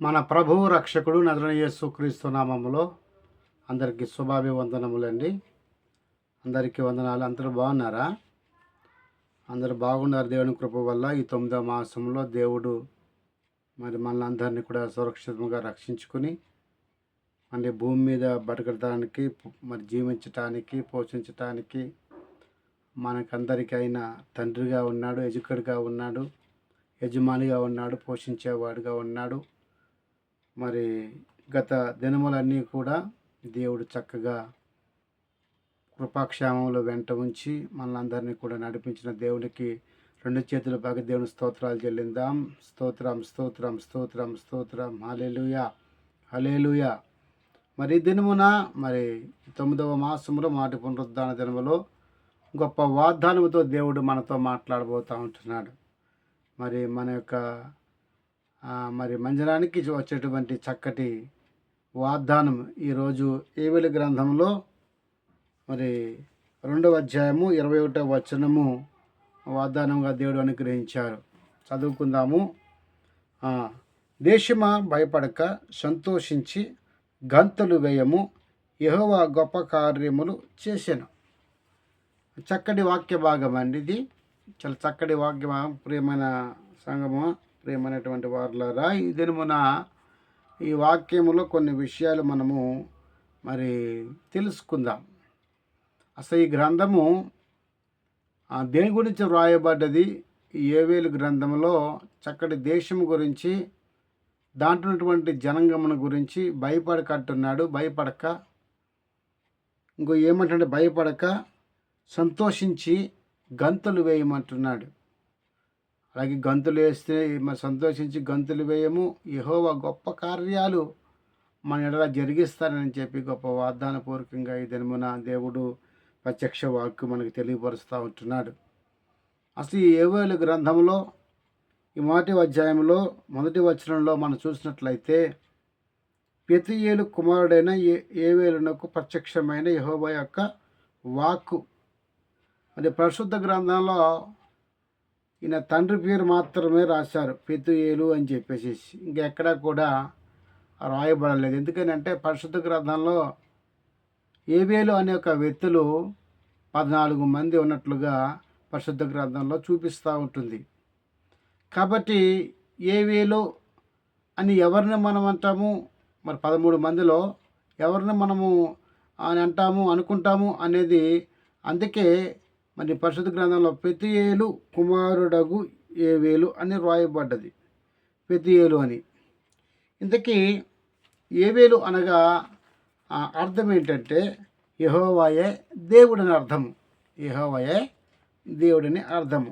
మన ప్రభువు రక్షకుడు నజరేయుడైన యేసుక్రీస్తు నామములో అందరికీ శుభాభివందనములండి. అందరికీ వందనాలు. అందరూ బాగున్నారా? అందరూ బాగున్నారు. దేవుని కృప వల్ల ఈ 9వ మాసంలో దేవుడు మనల్ని అందరినీ కూడా సురక్షితంగా రక్షించుకుని మళ్ళీ భూమి మీద బతకడానికి, జీవించటానికి, పోషించటానికి మనకందరికీ అయిన తండ్రిగా ఉన్నాడు, యజకుడిగా ఉన్నాడు, యజమానిగా ఉన్నాడు, పోషించేవాడుగా ఉన్నాడు. గత దినములన్నీ కూడా దేవుడు చక్కగా కృపాక్షేమంలో వెంట ఉంచి మనలందరినీ కూడా నడిపించిన దేవునికి 2 చేతుల బాగా దేవుని స్తోత్రాలు చెల్లిందాం. స్తోత్రం స్తోత్రం స్తోత్రం స్తోత్రం. హల్లెలూయా హల్లెలూయా. ఈ దినమున 9వ మాసంలో మాటి పునరుద్ధాన దినములో గొప్ప వాగ్దానముతో దేవుడు మనతో మాట్లాడబోతూ ఉంటున్నాడు. మన యొక్క మందిరానికి వచ్చేటువంటి చక్కటి వాగ్దానం ఈరోజు యోవేలు గ్రంథంలో 2వ అధ్యాయము 21వ వచనము వాగ్దానంగా దేవుడు అనుగ్రహించారు. చదువుకుందాము. దేశమా భయపడక సంతోషించి గంతులు వేయము, యెహోవా గొప్ప కార్యములు చేసెను. చక్కటి వాక్య భాగం అండి ఇది. చాలా చక్కటి వాక్య భాగం. ప్రియమైన సంగమా, ప్రియమైనటువంటి వారులారా, ఈ దినమున ఈ వాక్యములో కొన్ని విషయాలు మనము తెలుసుకుందాం. అసలు ఈ గ్రంథము దేని గురించి వ్రాయబడ్డది? ఈ యోవేలు గ్రంథంలో చక్కటి దేశం గురించి, దాంట్లో ఉన్నటువంటి జనాంగమును గురించి భయపడకట్టున్నాడు. భయపడక, ఇంకో ఏమంటే భయపడక సంతోషించి గంతులు వేయమంటున్నాడు. అలాగే గంతులు వేస్తే సంతోషించి గంతులు వేయము, యెహోవా గొప్ప కార్యాలు మన ఎడల జరిగిస్తారని చెప్పి గొప్ప వాగ్దానపూర్వకంగా ఈ దినమున దేవుడు ప్రత్యక్ష వాక్కు మనకు తెలియపరుస్తూ ఉంటున్నాడు. అసలు ఈ యోవేలు గ్రంథంలో ఈ 1వ అధ్యాయంలో 1వ వచనంలో మనం చూసినట్లయితే పెతూయేలు కుమారుడైన యోవేలునకు ప్రత్యక్షమైన యెహోవా యొక్క వాక్కు. పరిశుద్ధ గ్రంథంలో ఈయన తండ్రి పేరు మాత్రమే రాశారు, పెతూయేలు అని చెప్పేసి. ఇంకెక్కడా కూడా రాయబడలేదు. ఎందుకనంటే పరిశుద్ధ గ్రంథంలో యోవేలు అనే ఒక వ్యక్తులు 14 మంది ఉన్నట్లుగా పరిశుద్ధ గ్రంథంలో చూపిస్తూ ఉంటుంది. కాబట్టి యోవేలు అని ఎవరిని మనం అంటాము? 13 మందిలో ఎవరిని మనము అని అంటాము, అనుకుంటాము అనేది. అందుకే పరిశుద్ధ గ్రంథంలో పెతూయేలు కుమారుడగు యోవేలు అని రాయబడ్డది, పెతూయేలు అని. ఇంతకీ యోవేలు అనగా అర్థం ఏంటంటే యెహోవాయే దేవుడని అర్థము. యెహోవాయే దేవుడని అర్థము.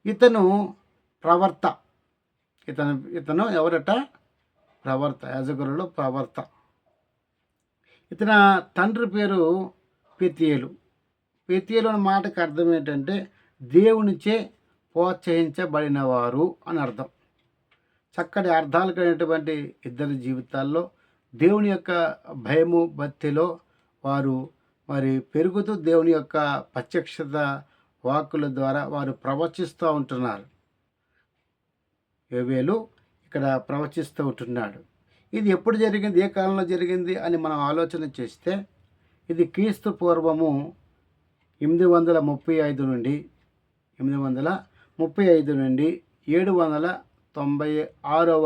ఇతను ప్రవర్త. ఇతను ఎవరట? ప్రవర్త, యాజకులలో ప్రవర్త. ఇతని తండ్రి పేరు పెతూయేలు. పెతూయేలు అనే మాటకు అర్థం ఏంటంటే దేవునిచే ప్రోత్సహించబడినవారు అని అర్థం. చక్కటి అర్థాలు కలిగినటువంటి ఇద్దరి జీవితాల్లో దేవుని యొక్క భయము, భక్తిలో వారు పెరుగుతూ దేవుని యొక్క ప్రత్యక్షత వాక్కుల ద్వారా వారు ప్రవచిస్తూ ఉంటున్నారు. యోవేలు ఇక్కడ ప్రవచిస్తూ ఉంటున్నాడు. ఇది ఎప్పుడు జరిగింది, ఏ కాలంలో జరిగింది అని మనం ఆలోచన చేస్తే ఇది క్రీస్తు పూర్వము 835 నుండి 796వ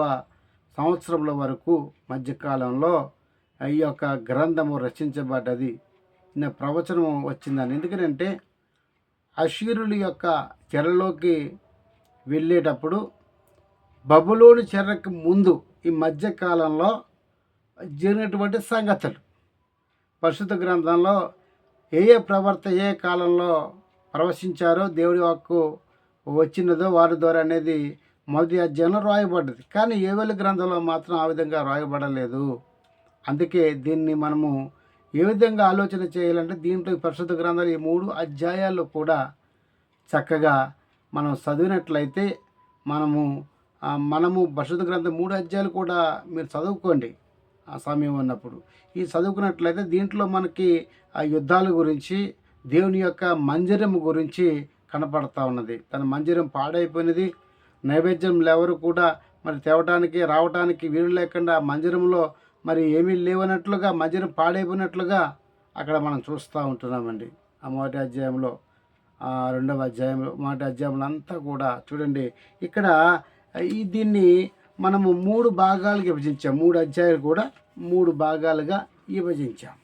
సంవత్సరంల వరకు మధ్యకాలంలో ఈ యొక్క గ్రంథము రచించబడ్డది. ప్రవచనం వచ్చిందని. ఎందుకంటే అష్షూరుల యొక్క చెరలోకి వెళ్ళేటప్పుడు బబులోను చెరకు ముందు ఈ మధ్యకాలంలో జరిగినటువంటి సంగతులు పరిశుద్ధ గ్రంథంలో ఏ ప్రవర్త ఏ కాలంలో ప్రవశించారో, దేవుడి వాక్కు వచ్చినదో వారి ద్వారా అనేది 1వ అధ్యాయంలో రాయబడ్డది. కానీ యోవేలు గ్రంథంలో మాత్రం ఆ విధంగా రాయబడలేదు. అందుకే దీన్ని మనము ఏ విధంగా ఆలోచన చేయాలంటే దీంట్లో పరిశుద్ధ గ్రంథాలు ఈ 3 అధ్యాయాల్లో కూడా చక్కగా మనం చదివినట్లయితే మనము పరిశుద్ధ గ్రంథం 3 అధ్యాయాలు కూడా మీరు చదువుకోండి ఆ సమయం ఉన్నప్పుడు. ఈ చదువుకున్నట్లయితే దీంట్లో మనకి ఆ యుద్ధాల గురించి, దేవుని యొక్క మందిరం గురించి కనపడతా ఉన్నది. తన మందిరం పాడైపోయినది, నైవేద్యంలో ఎవరు కూడా మరి తేవటానికి రావటానికి వీలు లేకుండా మందిరంలో మరి ఏమీ లేవనట్లుగా మందిరం పాడైపోయినట్లుగా అక్కడ మనం చూస్తూ ఉంటున్నామండి. ఆ మొదటి అధ్యాయంలో, రెండవ అధ్యాయంలో, మొదటి అధ్యాయంలో అంతా కూడా చూడండి. ఇక్కడ దీన్ని మనము 3 భాగాలుగా విభజించాం. 3 అధ్యాయాలు కూడా 3 భాగాలుగా విభజించాం.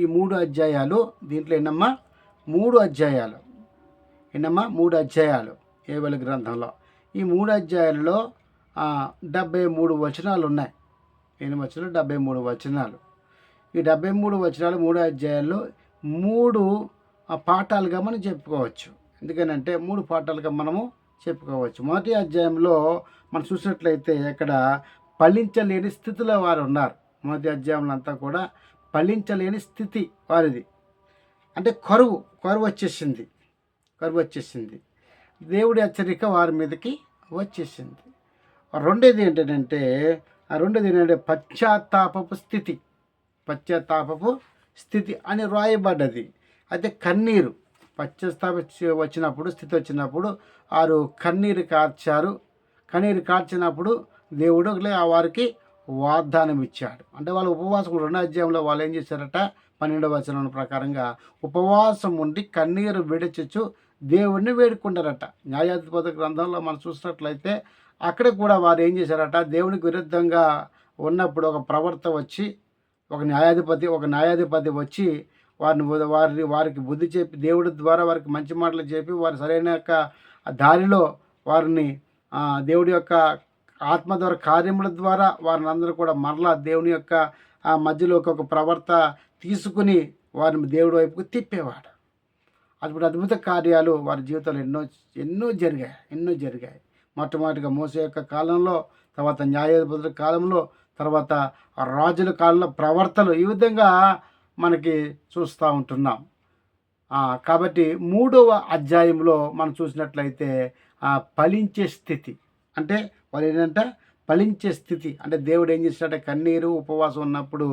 ఈ 3 అధ్యాయాలు దీంట్లో ఏంటమ్మా 3 అధ్యాయాలు ఏంటమ్మా 3 అధ్యాయాలు యోవేలు గ్రంథంలో. ఈ 3 అధ్యాయాలలో 73 వచనాలు ఉన్నాయి. ఎన్ని వచనాలు? 73 వచనాలు. ఈ 73 వచనాలు 3 అధ్యాయాల్లో 3 పాఠాలుగా మనం చెప్పుకోవచ్చు. ఎందుకనంటే 3 పాఠాలుగా మనము చెప్పుకోవచ్చు. మొదటి అధ్యాయంలో మనం చూసినట్లయితే ఇక్కడ ఫలించలేని స్థితిలో వారు ఉన్నారు. మొదటి అధ్యాయంలో అంతా కూడా ఫలించలేని స్థితి వారిది. అంటే కరువు వచ్చేసింది. దేవుడి హెచ్చరిక వారి మీదకి వచ్చేసింది. రెండోది ఏంటంటే పశ్చాత్తాపపు స్థితి అని రాయబడ్డది. అయితే కన్నీరు స్థితి వచ్చినప్పుడు వారు కన్నీరు కార్చినప్పుడు దేవుడు వారికి వాగ్దానం ఇచ్చాడు. అంటే వాళ్ళు ఉపవాసం 2వ అధ్యాయంలో వాళ్ళు ఏం చేశారట? 12వ వచనం ప్రకారంగా ఉపవాసం ఉండి కన్నీరు విడిచొచ్చు దేవుడిని వేడుకుంటారట. న్యాయాధిపతి గ్రంథంలో మనం చూసినట్లయితే అక్కడ కూడా వారు ఏం చేశారట? దేవునికి విరుద్ధంగా ఉన్నప్పుడు ఒక ప్రవర్త వచ్చి ఒక న్యాయాధిపతి వచ్చి వారికి బుద్ధి చెప్పి దేవుడి ద్వారా వారికి మంచి మాటలు చెప్పి వారి సరైన యొక్క దారిలో వారిని దేవుడి యొక్క ఆత్మ ద్వారా కార్యముల ద్వారా వారిని అందరూ కూడా మరలా దేవుని యొక్క మధ్యలోకి ఒక ప్రవర్త తీసుకుని వారిని దేవుడి వైపుకు తిప్పేవాడు. అప్పుడు అద్భుత కార్యాలు వారి జీవితంలో ఎన్నో జరిగాయి. మొట్టమొదటిగా మోసే యొక్క కాలంలో, తర్వాత న్యాయాధిపతుల కాలంలో, తర్వాత రాజుల కాలంలో ప్రవర్తలు ఈ విధంగా మనకి చూస్తూ ఉంటున్నాం. కాబట్టి 3వ అధ్యాయంలో మనం చూసినట్లయితే ఫలించే స్థితి అంటే వాళ్ళు ఏంటంటే ఫలించే స్థితి అంటే దేవుడు ఏం చేశాడంటే కన్నీరు ఉపవాసం ఉన్నప్పుడు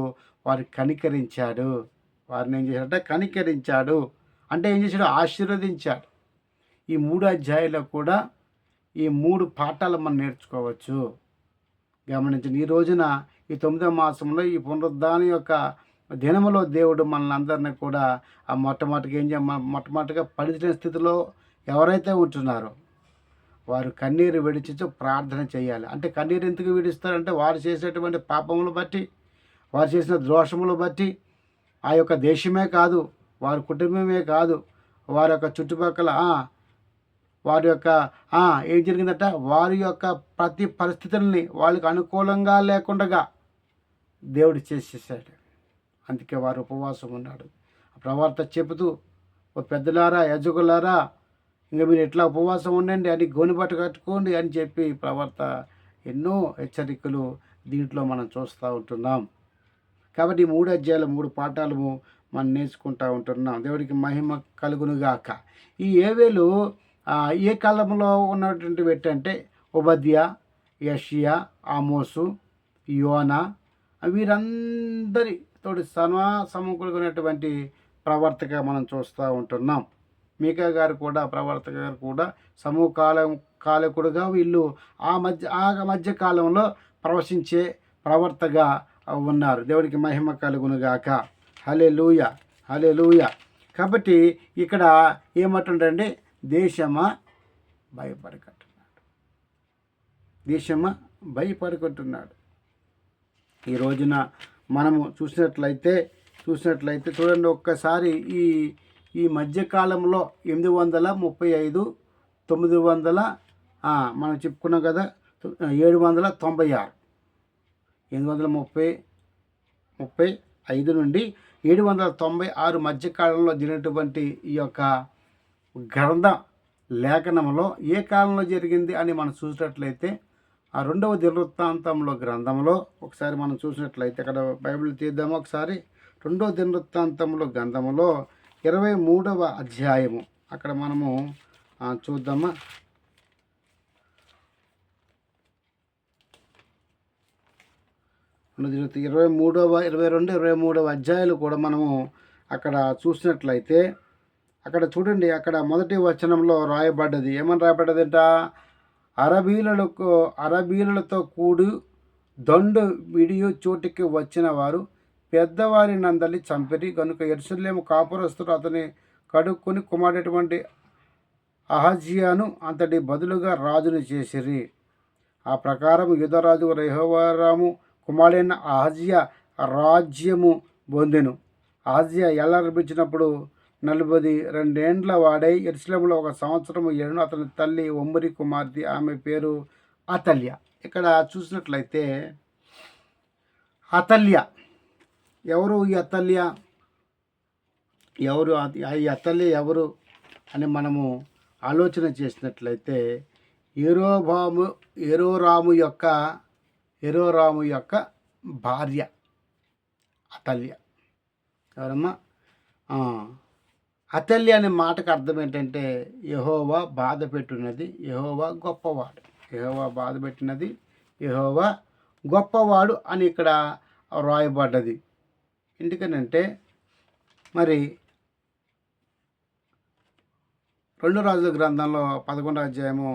వారిని కనికరించాడు. అంటే ఏం చేశాడు? ఆశీర్వదించాడు. ఈ 3 అధ్యాయాల్లో కూడా ఈ 3 పాఠాలు మనం నేర్చుకోవచ్చు. గమనించండి. ఈ రోజున ఈ 9వ మాసంలో ఈ పునరుద్ధానం యొక్క దినములో దేవుడు మనల్ని అందరినీ కూడా మొట్టమొదటిగా పడిచిన స్థితిలో ఎవరైతే ఉంటున్నారో వారు కన్నీరు విడిచి ప్రార్థన చేయాలి. అంటే కన్నీరు ఎందుకు విడుస్తారంటే వారు చేసేటువంటి పాపములు బట్టి, వారు చేసిన దోషములు బట్టి ఆ యొక్క దేశమే కాదు, వారి కుటుంబమే కాదు, వారి యొక్క చుట్టుపక్కల వారి యొక్క ఏం జరిగిందట? వారి యొక్క ప్రతి పరిస్థితుల్ని వాళ్ళకి అనుకూలంగా లేకుండా దేవుడు చేసేసాడు. అందుకే వారు ఉపవాసం ఉన్నాడు. ప్రవర్త చెబుతూ, ఓ పెద్దలారా, యజకులారా, ఇంకా మీరు ఎట్లా ఉపవాసం ఉండండి అని గోనెబట్ట కట్టుకోండి అని చెప్పి ప్రవర్త ఎన్నో హెచ్చరికలు దీంట్లో మనం చూస్తూ ఉంటున్నాం. కాబట్టి ఈ 3 అధ్యాయాలు 3 పాఠాలు మనం నేర్చుకుంటూ ఉంటున్నాం. దేవుడికి మహిమ కలుగునుగాక. ఈ యోవేలు ఏ కాలంలో ఉన్నటువంటి వ్యక్తి అంటే ఓబద్యా, యెషయా, ఆమోసు, యోనా వీరందరితోటి సమకూలుకున్నటువంటి ప్రవర్తగా మనం చూస్తూ ఉంటున్నాం. మీకా గారు కూడా ప్రవర్తక గారు కూడా సమూహ కాలకుడుగా వీళ్ళు ఆ మధ్య కాలంలో ప్రవశించే ప్రవర్తగా ఉన్నారు. దేవుడికి మహిమ కలుగునుగాక. హల్లెలూయా. కాబట్టి ఇక్కడ ఏమంటుండండి? దేశమా భయపడుకుంటున్నాడు. ఈ రోజున మనము చూసినట్లయితే చూడండి ఒక్కసారి ఈ మధ్యకాలంలో 835, 900 మనం చెప్పుకున్నాం కదా, 796, 835 నుండి 796 మధ్యకాలంలో జరిగినటువంటి ఈ యొక్క గ్రంథ లేఖనంలో ఏ కాలంలో జరిగింది అని మనం చూసినట్లయితే 2వ దినవృత్తాంతంలో గ్రంథంలో ఒకసారి మనం చూసినట్లయితే అక్కడ బైబిల్ తీద్దాము ఒకసారి. 2వ దినవృత్తాంతంలో గ్రంథంలో 23వ అధ్యాయము అక్కడ మనము చూద్దామా. 23వ 22, 23వ అధ్యాయాలు కూడా మనము అక్కడ చూసినట్లయితే అక్కడ చూడండి, అక్కడ మొదటి వచనంలో రాయబడ్డది ఏమని రాయబడ్డదంట? అరబీలతో కూడి దండు విడియు చోటికి వచ్చిన వారు పెద్దవారి నందలి చంపిరి. కనుక యెరూషలేము కాపురస్తులు అతని కడుక్కొని కుమారుడైనటువంటి అహజ్యాను అంతటి బదులుగా రాజును చేసిరి. ఆ ప్రకారం యూదారాజు రెహోబోరాము కుమారుడైన అహజ్యా రాజ్యము పొందెను. అహజ్యా ఏలారబించినప్పుడు 42 వాడై యెరూషలేములో 1 సంవత్సరము ఏలును. అతని తల్లి ఒమ్రి కుమార్తె, ఆమె పేరు అతల్య. ఇక్కడ చూసినట్లయితే అతల్య ఎవరు? ఈ అతల్య ఎవరు? ఈ అతల్య ఎవరు అని మనము ఆలోచన చేసినట్లయితే యెరోరాము యొక్క భార్య అతల్య. ఎవరమ్మా? అతల్య అనే మాటకు అర్థం ఏంటంటే యెహోవా బాధ పెట్టున్నది, యెహోవా గొప్పవాడు. యెహోవా బాధ పెట్టినది, యెహోవా గొప్పవాడు అని ఇక్కడ రాయబడ్డది. ఎందుకనంటే మరి 2 రాజుల గ్రంథంలో 11వ అధ్యాయము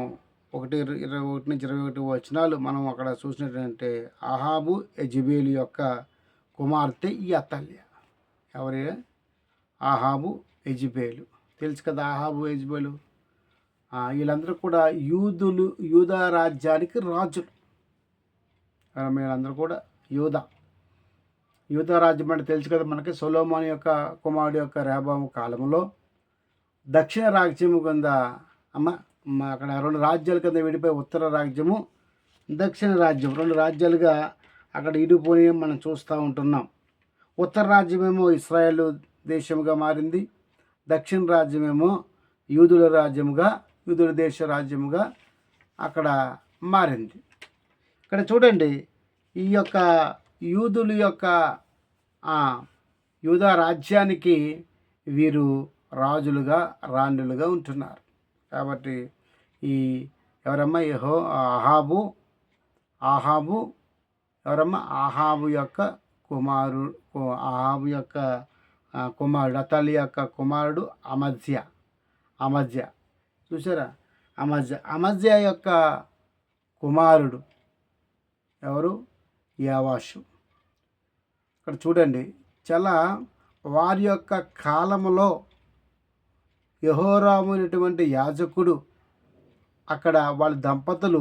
1:21 వచనాలు మనం అక్కడ చూసినట్లంటే అహాబు యెజెబెలు యొక్క కుమార్తె ఈ అతల్య. ఎవరి? అహాబు యెజెబెలు. తెలుసు కదా అహాబు యెజెబెలు. వీళ్ళందరూ కూడా యూదా రాజ్యానికి రాజులు. వీళ్ళందరూ కూడా యూదా రాజ్యం అంటే తెలుసు కదా మనకి. సొలొమోను యొక్క కుమారుడు యొక్క రెహబాము కాలంలో దక్షిణ రాజ్యము కింద అక్కడ 2 రాజ్యాల కింద విడిపోయి ఉత్తర రాజ్యము, దక్షిణ రాజ్యం 2 రాజ్యాలుగా అక్కడ ఇడిపోయి మనం చూస్తూ ఉంటున్నాం. ఉత్తర రాజ్యమేమో ఇశ్రాయేలు దేశముగా మారింది, దక్షిణ రాజ్యమేమో యూదుల దేశ రాజ్యముగా అక్కడ మారింది. ఇక్కడ చూడండి, ఈ యొక్క యూదుల యొక్క యూదా రాజ్యానికి వీరు రాజులుగా రాణులుగా ఉంటున్నారు. కాబట్టి ఈ ఎవరమ్మా? అహాబు ఎవరమ్మా? అహాబు యొక్క కుమారుడు అతల్య యొక్క కుమారుడు అమజ్య. చూసారా? అమజ్య యొక్క కుమారుడు ఎవరు? యోవాషు. ఇక్కడ చూడండి, చాలా వారి యొక్క కాలంలో యెహోరాము అనేటువంటి యాజకుడు అక్కడ వాళ్ళ దంపతులు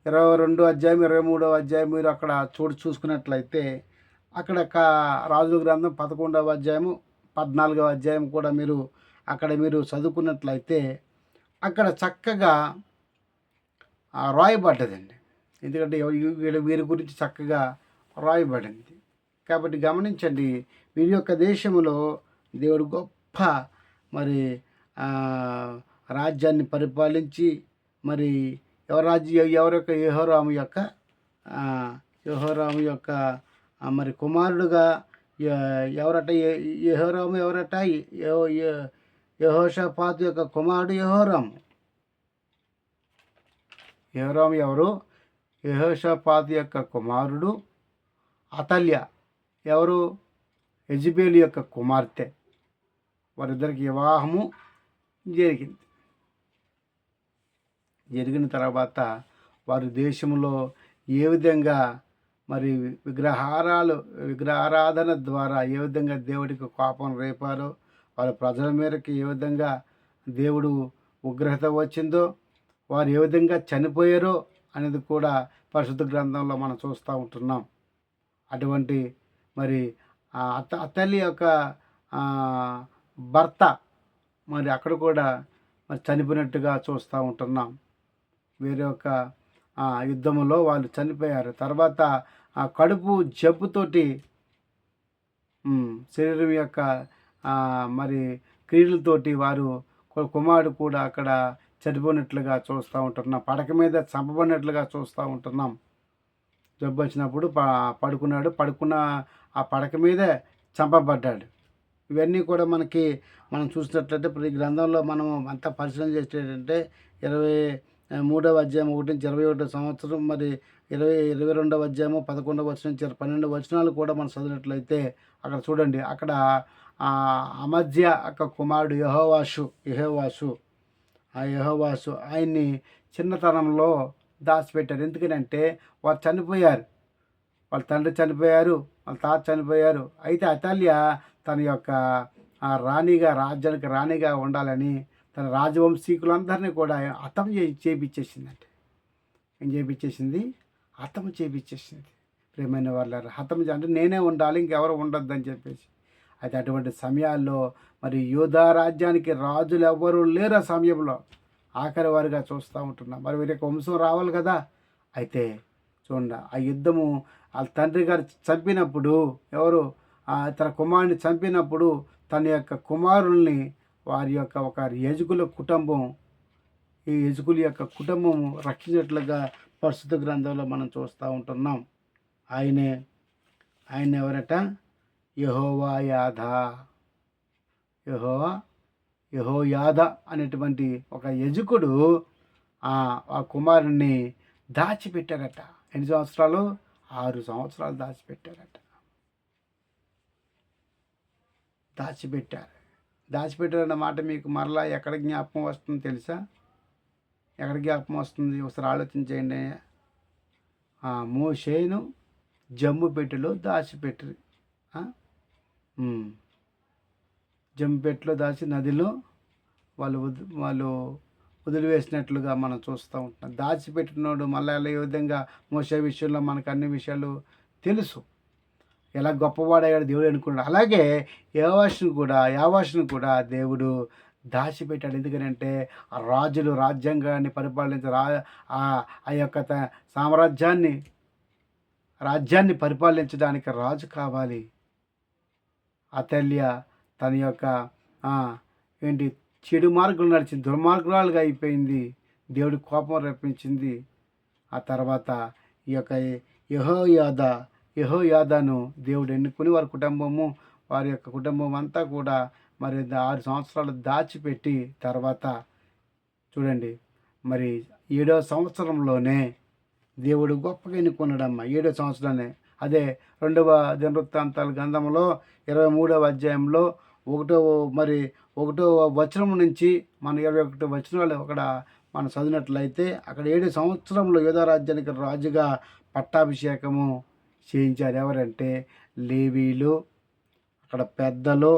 22వ అధ్యాయం 23వ అధ్యాయం మీరు అక్కడ చూసుకున్నట్లయితే అక్కడ రాజుల గ్రంథం 11వ అధ్యాయము 14వ అధ్యాయం కూడా మీరు చదువుకున్నట్లయితే అక్కడ చక్కగా రాయబడ్డదండి. ఎందుకంటే వీరి గురించి చక్కగా రాయబడింది. కాబట్టి గమనించండి, వీరి యొక్క దేశంలో దేవుడు గొప్ప మరి రాజ్యాన్ని పరిపాలించి మరి ఎవరొక్క యెహోరాము యొక్క మరి కుమారుడుగా ఎవరట? యెహోరాము ఎవరట? యెహోషాపాతు యొక్క కుమారుడు యెహోరాము. ఎవరు? యెహోషాపాతు యొక్క కుమారుడు అతల్య. ఎవరు? యెజెబెలు యొక్క కుమార్తె. వారిద్దరికి వివాహము జరిగిన తర్వాత వారి దేశంలో ఏ విధంగా మరి విగ్రహారాధన ద్వారా ఏ విధంగా దేవుడికి కోపం రేపారో, వాళ్ళ ప్రజల మేరకు ఏ విధంగా దేవుడు ఉగ్రత వచ్చిందో, వారు ఏ విధంగా చనిపోయారో అనేది కూడా పరిశుద్ధ గ్రంథంలో మనం చూస్తూ ఉంటున్నాం. అటువంటి మరి అతల్య యొక్క భర్త మరి అక్కడ కూడా మరి చనిపోయినట్టుగా చూస్తూ ఉంటున్నాం. వేరే ఒక యుద్ధంలో వాళ్ళు చనిపోయారు. తర్వాత కడుపు జబ్బుతోటి శరీరం యొక్క మరి క్రియలతోటి వారు కుమారుడు కూడా అక్కడ చనిపోయినట్లుగా చూస్తూ ఉంటున్నాం. పడక మీద చంపబడినట్లుగా చూస్తూ ఉంటున్నాం. జబ్బు వచ్చినప్పుడు పడుకున్న ఆ పడక మీదే చంపబడ్డాడు. ఇవన్నీ కూడా మనం చూసినట్లయితే ప్రతి గ్రంథంలో మనం అంతా పరిశీలన చేసేటంటే 23వ అధ్యాయం 1-21 సంవత్సరం మరి 22వ అధ్యాయము 11వ వచనం 12 వచనాలు కూడా మనం చదివినట్లయితే అక్కడ చూడండి, అక్కడ అమజ్య యొక్క కుమారుడు యెహోవాషు ఆ యెహోవాసు ఆయన్ని చిన్నతనంలో దాచిపెట్టారు. ఎందుకనంటే వారు చనిపోయారు. వాళ్ళ తండ్రి చనిపోయారు, వాళ్ళ తాత చనిపోయారు. అయితే అతల్య తన యొక్క రాజ్యానికి రాణిగా ఉండాలని తన రాజవంశీకులందరినీ కూడా హతం చేపిచ్చేసిందంట. ఏం చేపిచ్చేసింది? హతం చేపిచ్చేసింది. ప్రియమైన వాళ్ళారా, హతం అంటే నేనే ఉండాలి, ఇంకెవరు ఉండొద్దని చెప్పేసి. అయితే అటువంటి సమయాల్లో మరి యూదా రాజ్యానికి రాజులు ఎవ్వరూ లేరు ఆ సమయంలో. ఆఖరి వారిగా చూస్తూ ఉంటున్నాం. మరి వీరి యొక్క వంశం రావాలి కదా. అయితే చూడండి, ఆ యుద్ధము వాళ్ళ తండ్రి గారు చంపినప్పుడు, ఎవరు తన కుమారుని చంపినప్పుడు తన యొక్క కుమారుల్ని వారి యొక్క ఒక యజకుల కుటుంబం, ఈ యజకుల యొక్క కుటుంబం రక్షించినట్లుగా పరిశుద్ధ గ్రంథంలో మనం చూస్తూ ఉంటున్నాం. ఆయన ఎవరట? యెహోయాదా అనేటువంటి ఒక యజకుడు ఆ కుమారుణ్ణి దాచిపెట్టారట. ఎన్ని సంవత్సరాలు? 6 సంవత్సరాలు దాచిపెట్టారట. దాచిపెట్టారన్న మాట మీకు మరలా ఎక్కడ జ్ఞాపకం వస్తుంది తెలుసా? ఎక్కడ జ్ఞాపకం వస్తుంది? ఒకసారి ఆలోచించేయండి. మోషేను జమ్ము పెట్టెలో దాచిపెట్టారు. జమ్ము పెట్టెలో దాచి నదిలో వాళ్ళు వదిలివేసినట్లుగా మనం చూస్తూ ఉంటున్నాం. దాచిపెట్టినోడు మళ్ళీ ఏ విధంగా మోసే విషయంలో మనకు అన్ని విషయాలు తెలుసు. ఎలా గొప్పవాడయ్యాడు దేవుడు అనుకున్నాడు. అలాగే యావాషును కూడా దేవుడు దాచిపెట్టాడు. ఎందుకంటే ఆ రాజులు రాజ్యాంగాన్ని పరిపాలించ ఆ యొక్క రాజ్యాన్ని పరిపాలించడానికి రాజు కావాలి. అతల్య తన యొక్క చెడు మార్గం నడిచి దుర్మార్గురాలుగా అయిపోయింది. దేవుడి కోపం రప్పించింది. ఆ తర్వాత ఈ యొక్క యెహోయాదాను దేవుడు ఎన్నుకుని వారి యొక్క కుటుంబం అంతా కూడా మరి 6 సంవత్సరాలు దాచిపెట్టి తర్వాత చూడండి, మరి 7వ సంవత్సరంలోనే దేవుడు గొప్పగా ఎన్నుకున్నాడమ్మ. 7వ సంవత్సరంలోనే. అదే 2వ దినవృత్తాంతాల గ్రంథంలో 23వ అధ్యాయంలో 1వ వచనం నుంచి మన 21 వచనాలు అక్కడ మనం చదివినట్లయితే అక్కడ 7 సంవత్సరంలో యూదా రాజ్యానికి రాజుగా పట్టాభిషేకము చేయించారు. ఎవరంటే లేవీలు, అక్కడ పెద్దలు,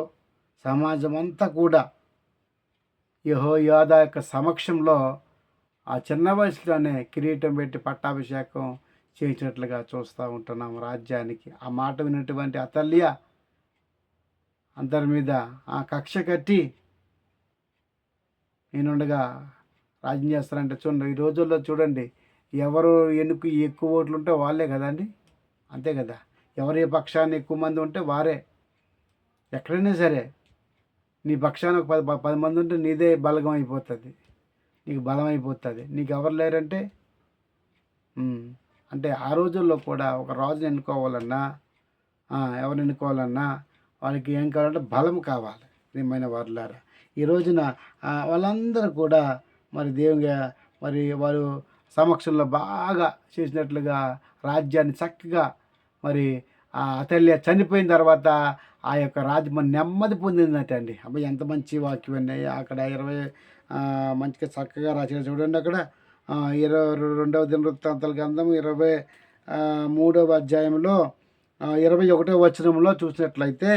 సమాజం అంతా కూడా యెహోయాదా యొక్క సమక్షంలో ఆ చిన్న వయసులోనే కిరీటం పెట్టి పట్టాభిషేకం చేయించినట్లుగా చూస్తూ ఉంటున్నాం రాజ్యానికి. ఆ మాట విన్నటువంటి అతల్య అందరి మీద కక్ష కట్టి నేనుండగా రాజ్యం చేస్తారంటే చూడండి. ఈ రోజుల్లో చూడండి, ఎవరు ఎక్కువ ఓట్లు ఉంటే వాళ్ళే కదండి. అంతే కదా. ఎవరి పక్షాన్ని ఎక్కువ మంది ఉంటే వారే. ఎక్కడైనా సరే నీ పక్షాన్ని ఒక 10 మంది ఉంటే నీదే బలగం అయిపోతుంది, నీకు బలం అయిపోతుంది. నీకు ఎవరు లేరంటే అంటే ఆ రోజుల్లో కూడా ఒక రాజుని ఎన్నుకోవాలన్నా, ఎవరిని ఎన్నుకోవాలన్నా వాళ్ళకి ఏం కావాలంటే బలం కావాలి. ప్రియమైన వారులారా, ఈ రోజున వాళ్ళందరూ కూడా మరి దేవునిగా మరి వారు సమక్షంలో బాగా చేసినట్లుగా రాజ్యాన్ని చక్కగా మరి అతల్య చనిపోయిన తర్వాత ఆ యొక్క రాజ్యం నెమ్మది పొందిందట అండి. అబ్బాయి ఎంత మంచి వాక్యం అండి. అక్కడ 20 మంచిగా చక్కగా రాశారు చూడండి. అక్కడ 22వ దినవృత్తాంతాల గ్రంథం 23వ అధ్యాయంలో 21వ వచనంలో చూసినట్లయితే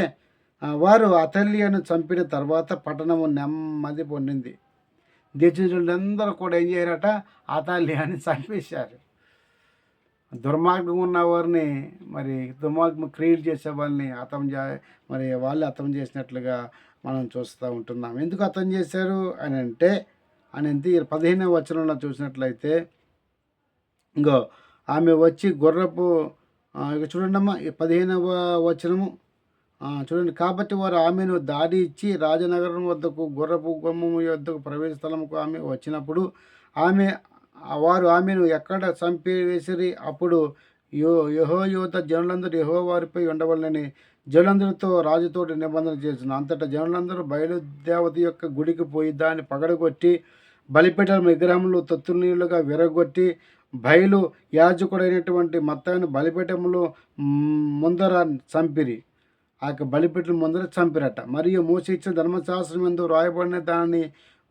వారు అతల్యను చంపిన తర్వాత పట్టణము నెమ్మది పొందింది. దేశంలో కూడా ఏం చేయరట? అతల్యాన్ని చంపేశారు. దుర్మార్గం ఉన్న వారిని మరి దుర్మార్గం క్రియేట్ చేసే వాళ్ళని మరి వాళ్ళు హతం చేసినట్లుగా మనం చూస్తూ ఉంటున్నాం. ఎందుకు హతం చేశారు అని అంటే 15వ వచనంలో చూసినట్లయితే ఇంకో ఆమె వచ్చి గుర్రపు ఇక చూడండమ్మా 15వ వచనము చూడండి. కాబట్టి వారు ఆమెను దాడి ఇచ్చి రాజనగరం వద్దకు గుర్రపు గుమ్మము వద్దకు ప్రవేశ స్థలముకు ఆమె వచ్చినప్పుడు వారు ఆమెను ఎక్కడ చంపివేసిరి. అప్పుడు యెహోయాదా జనులందరూ యెహోవా వారిపై ఉండవలనని జనులందరితో రాజుతోటి నిబంధన చేస్తున్నారు. అంతటా జనులందరూ బయలుదేవత యొక్క గుడికి పోయి దాన్ని పగడగొట్టి బలిపీఠం విగ్రహములు తొత్తునీళ్ళుగా విరగొట్టి బయలు యాజకుడైనటువంటి మత్తాను బలిపీఠములు ముందర చంపిరి. ఆ యొక్క బలిపీఠం ముందర చంపిరట. మరియు మోషే ఇచ్చిన ధర్మశాస్త్రం ఎందు రాయబడిన దానిని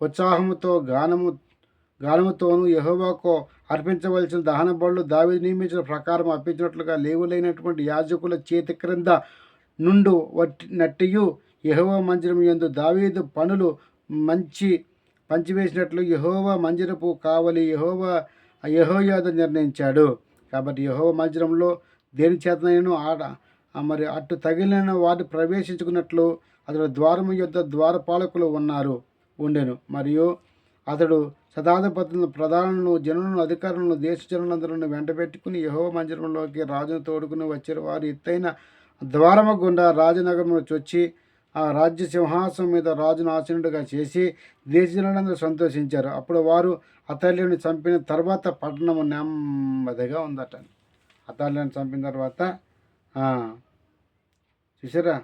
ఉత్సాహముతో గానముతోనూ యెహోవాకు అర్పించవలసిన దహన బలులు దావీదు నియమించిన ప్రకారం అర్పించినట్లుగా లేవులైనటువంటి యాజకుల చేతి క్రింద నుండు నట్టియు యెహోవా మందిరం యందు దావీదు పనులు పంచివేసినట్లు యెహోవా మందిరపు కావలి యెహోయాదా నిర్ణయించాడు. కాబట్టి యెహోవా మందిరంలో దేని చేతనైనా మరి అట్టు తగిలిన వాటి ప్రవేశించుకున్నట్లు అతడు ద్వారము యొద్ద ద్వారపాలకులు ఉండెను. మరియు అతడు శతాధిపతులను, ప్రధానులను, జనులను, అధికారులను, దేశ జనులందరిని వెంట పెట్టుకుని యెహోవా మందిరంలోకి రాజును తోడుకుని వచ్చిన వారు ఎత్తైన ద్వారము గుండా రాజనగరంలో చొచ్చి ఆ రాజ్య సింహాసనం మీద రాజును ఆసీనుడిగా చేసి దేశ జనులందరూ సంతోషించారు. అప్పుడు వారు అతల్యను చంపిన తర్వాత పట్టణము నెమ్మదిగా ఉందట. అతల్యను చంపిన తర్వాత చూసారా.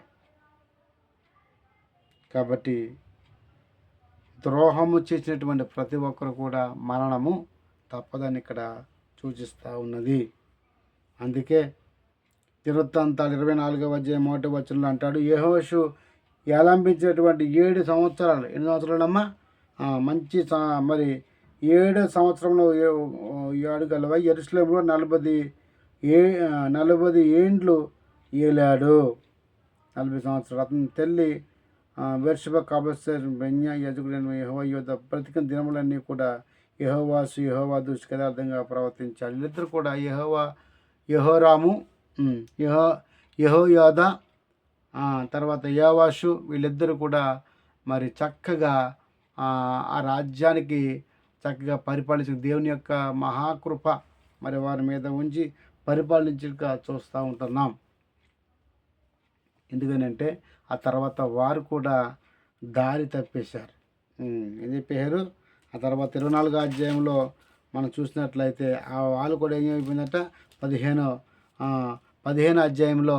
కాబట్టి ద్రోహము చేసినటువంటి ప్రతి ఒక్కరు కూడా మరణము తప్పదని ఇక్కడ సూచిస్తూ ఉన్నది. అందుకే దినవృత్తాంతాలు 24వ అధ్యాయం 1వ వచనంలో అంటాడు, యెహోషు ఏలంబించినటువంటి 7 సంవత్సరాలు, ఎన్ని సంవత్సరాలమ్మా? మంచి మరి 7 సంవత్సరంలో ఏడుగలవై యెరూషలేములో 40 ఏండ్లు ఏలాడు. 40 సంవత్సరాలు. అతని తల్లి బెర్షెబా కాబోసేర్ బెన్యా యాజకుడైన యెహోవా యోధ బ్రతికిన దినములన్నీ కూడా యెహోవా దృష్టికి యథార్థంగా ప్రవర్తించాడు. వీళ్ళిద్దరు కూడా యెహోరాము, యెహోయాదా, తర్వాత యోవాషు, వీళ్ళిద్దరూ కూడా మరి చక్కగా ఆ రాజ్యానికి చక్కగా పరిపాలించిన దేవుని యొక్క మహాకృప మరి వారి మీద ఉంచి పరిపాలించగా చూస్తూ ఉంటున్నాం. ఎందుకనంటే ఆ తర్వాత వారు కూడా దారి తప్పేశారు. ఏం చెప్పారు? ఆ తర్వాత 24వ అధ్యాయంలో మనం చూసినట్లయితే వాళ్ళు కూడా ఏం అయిపోయిందట, 15వ అధ్యాయంలో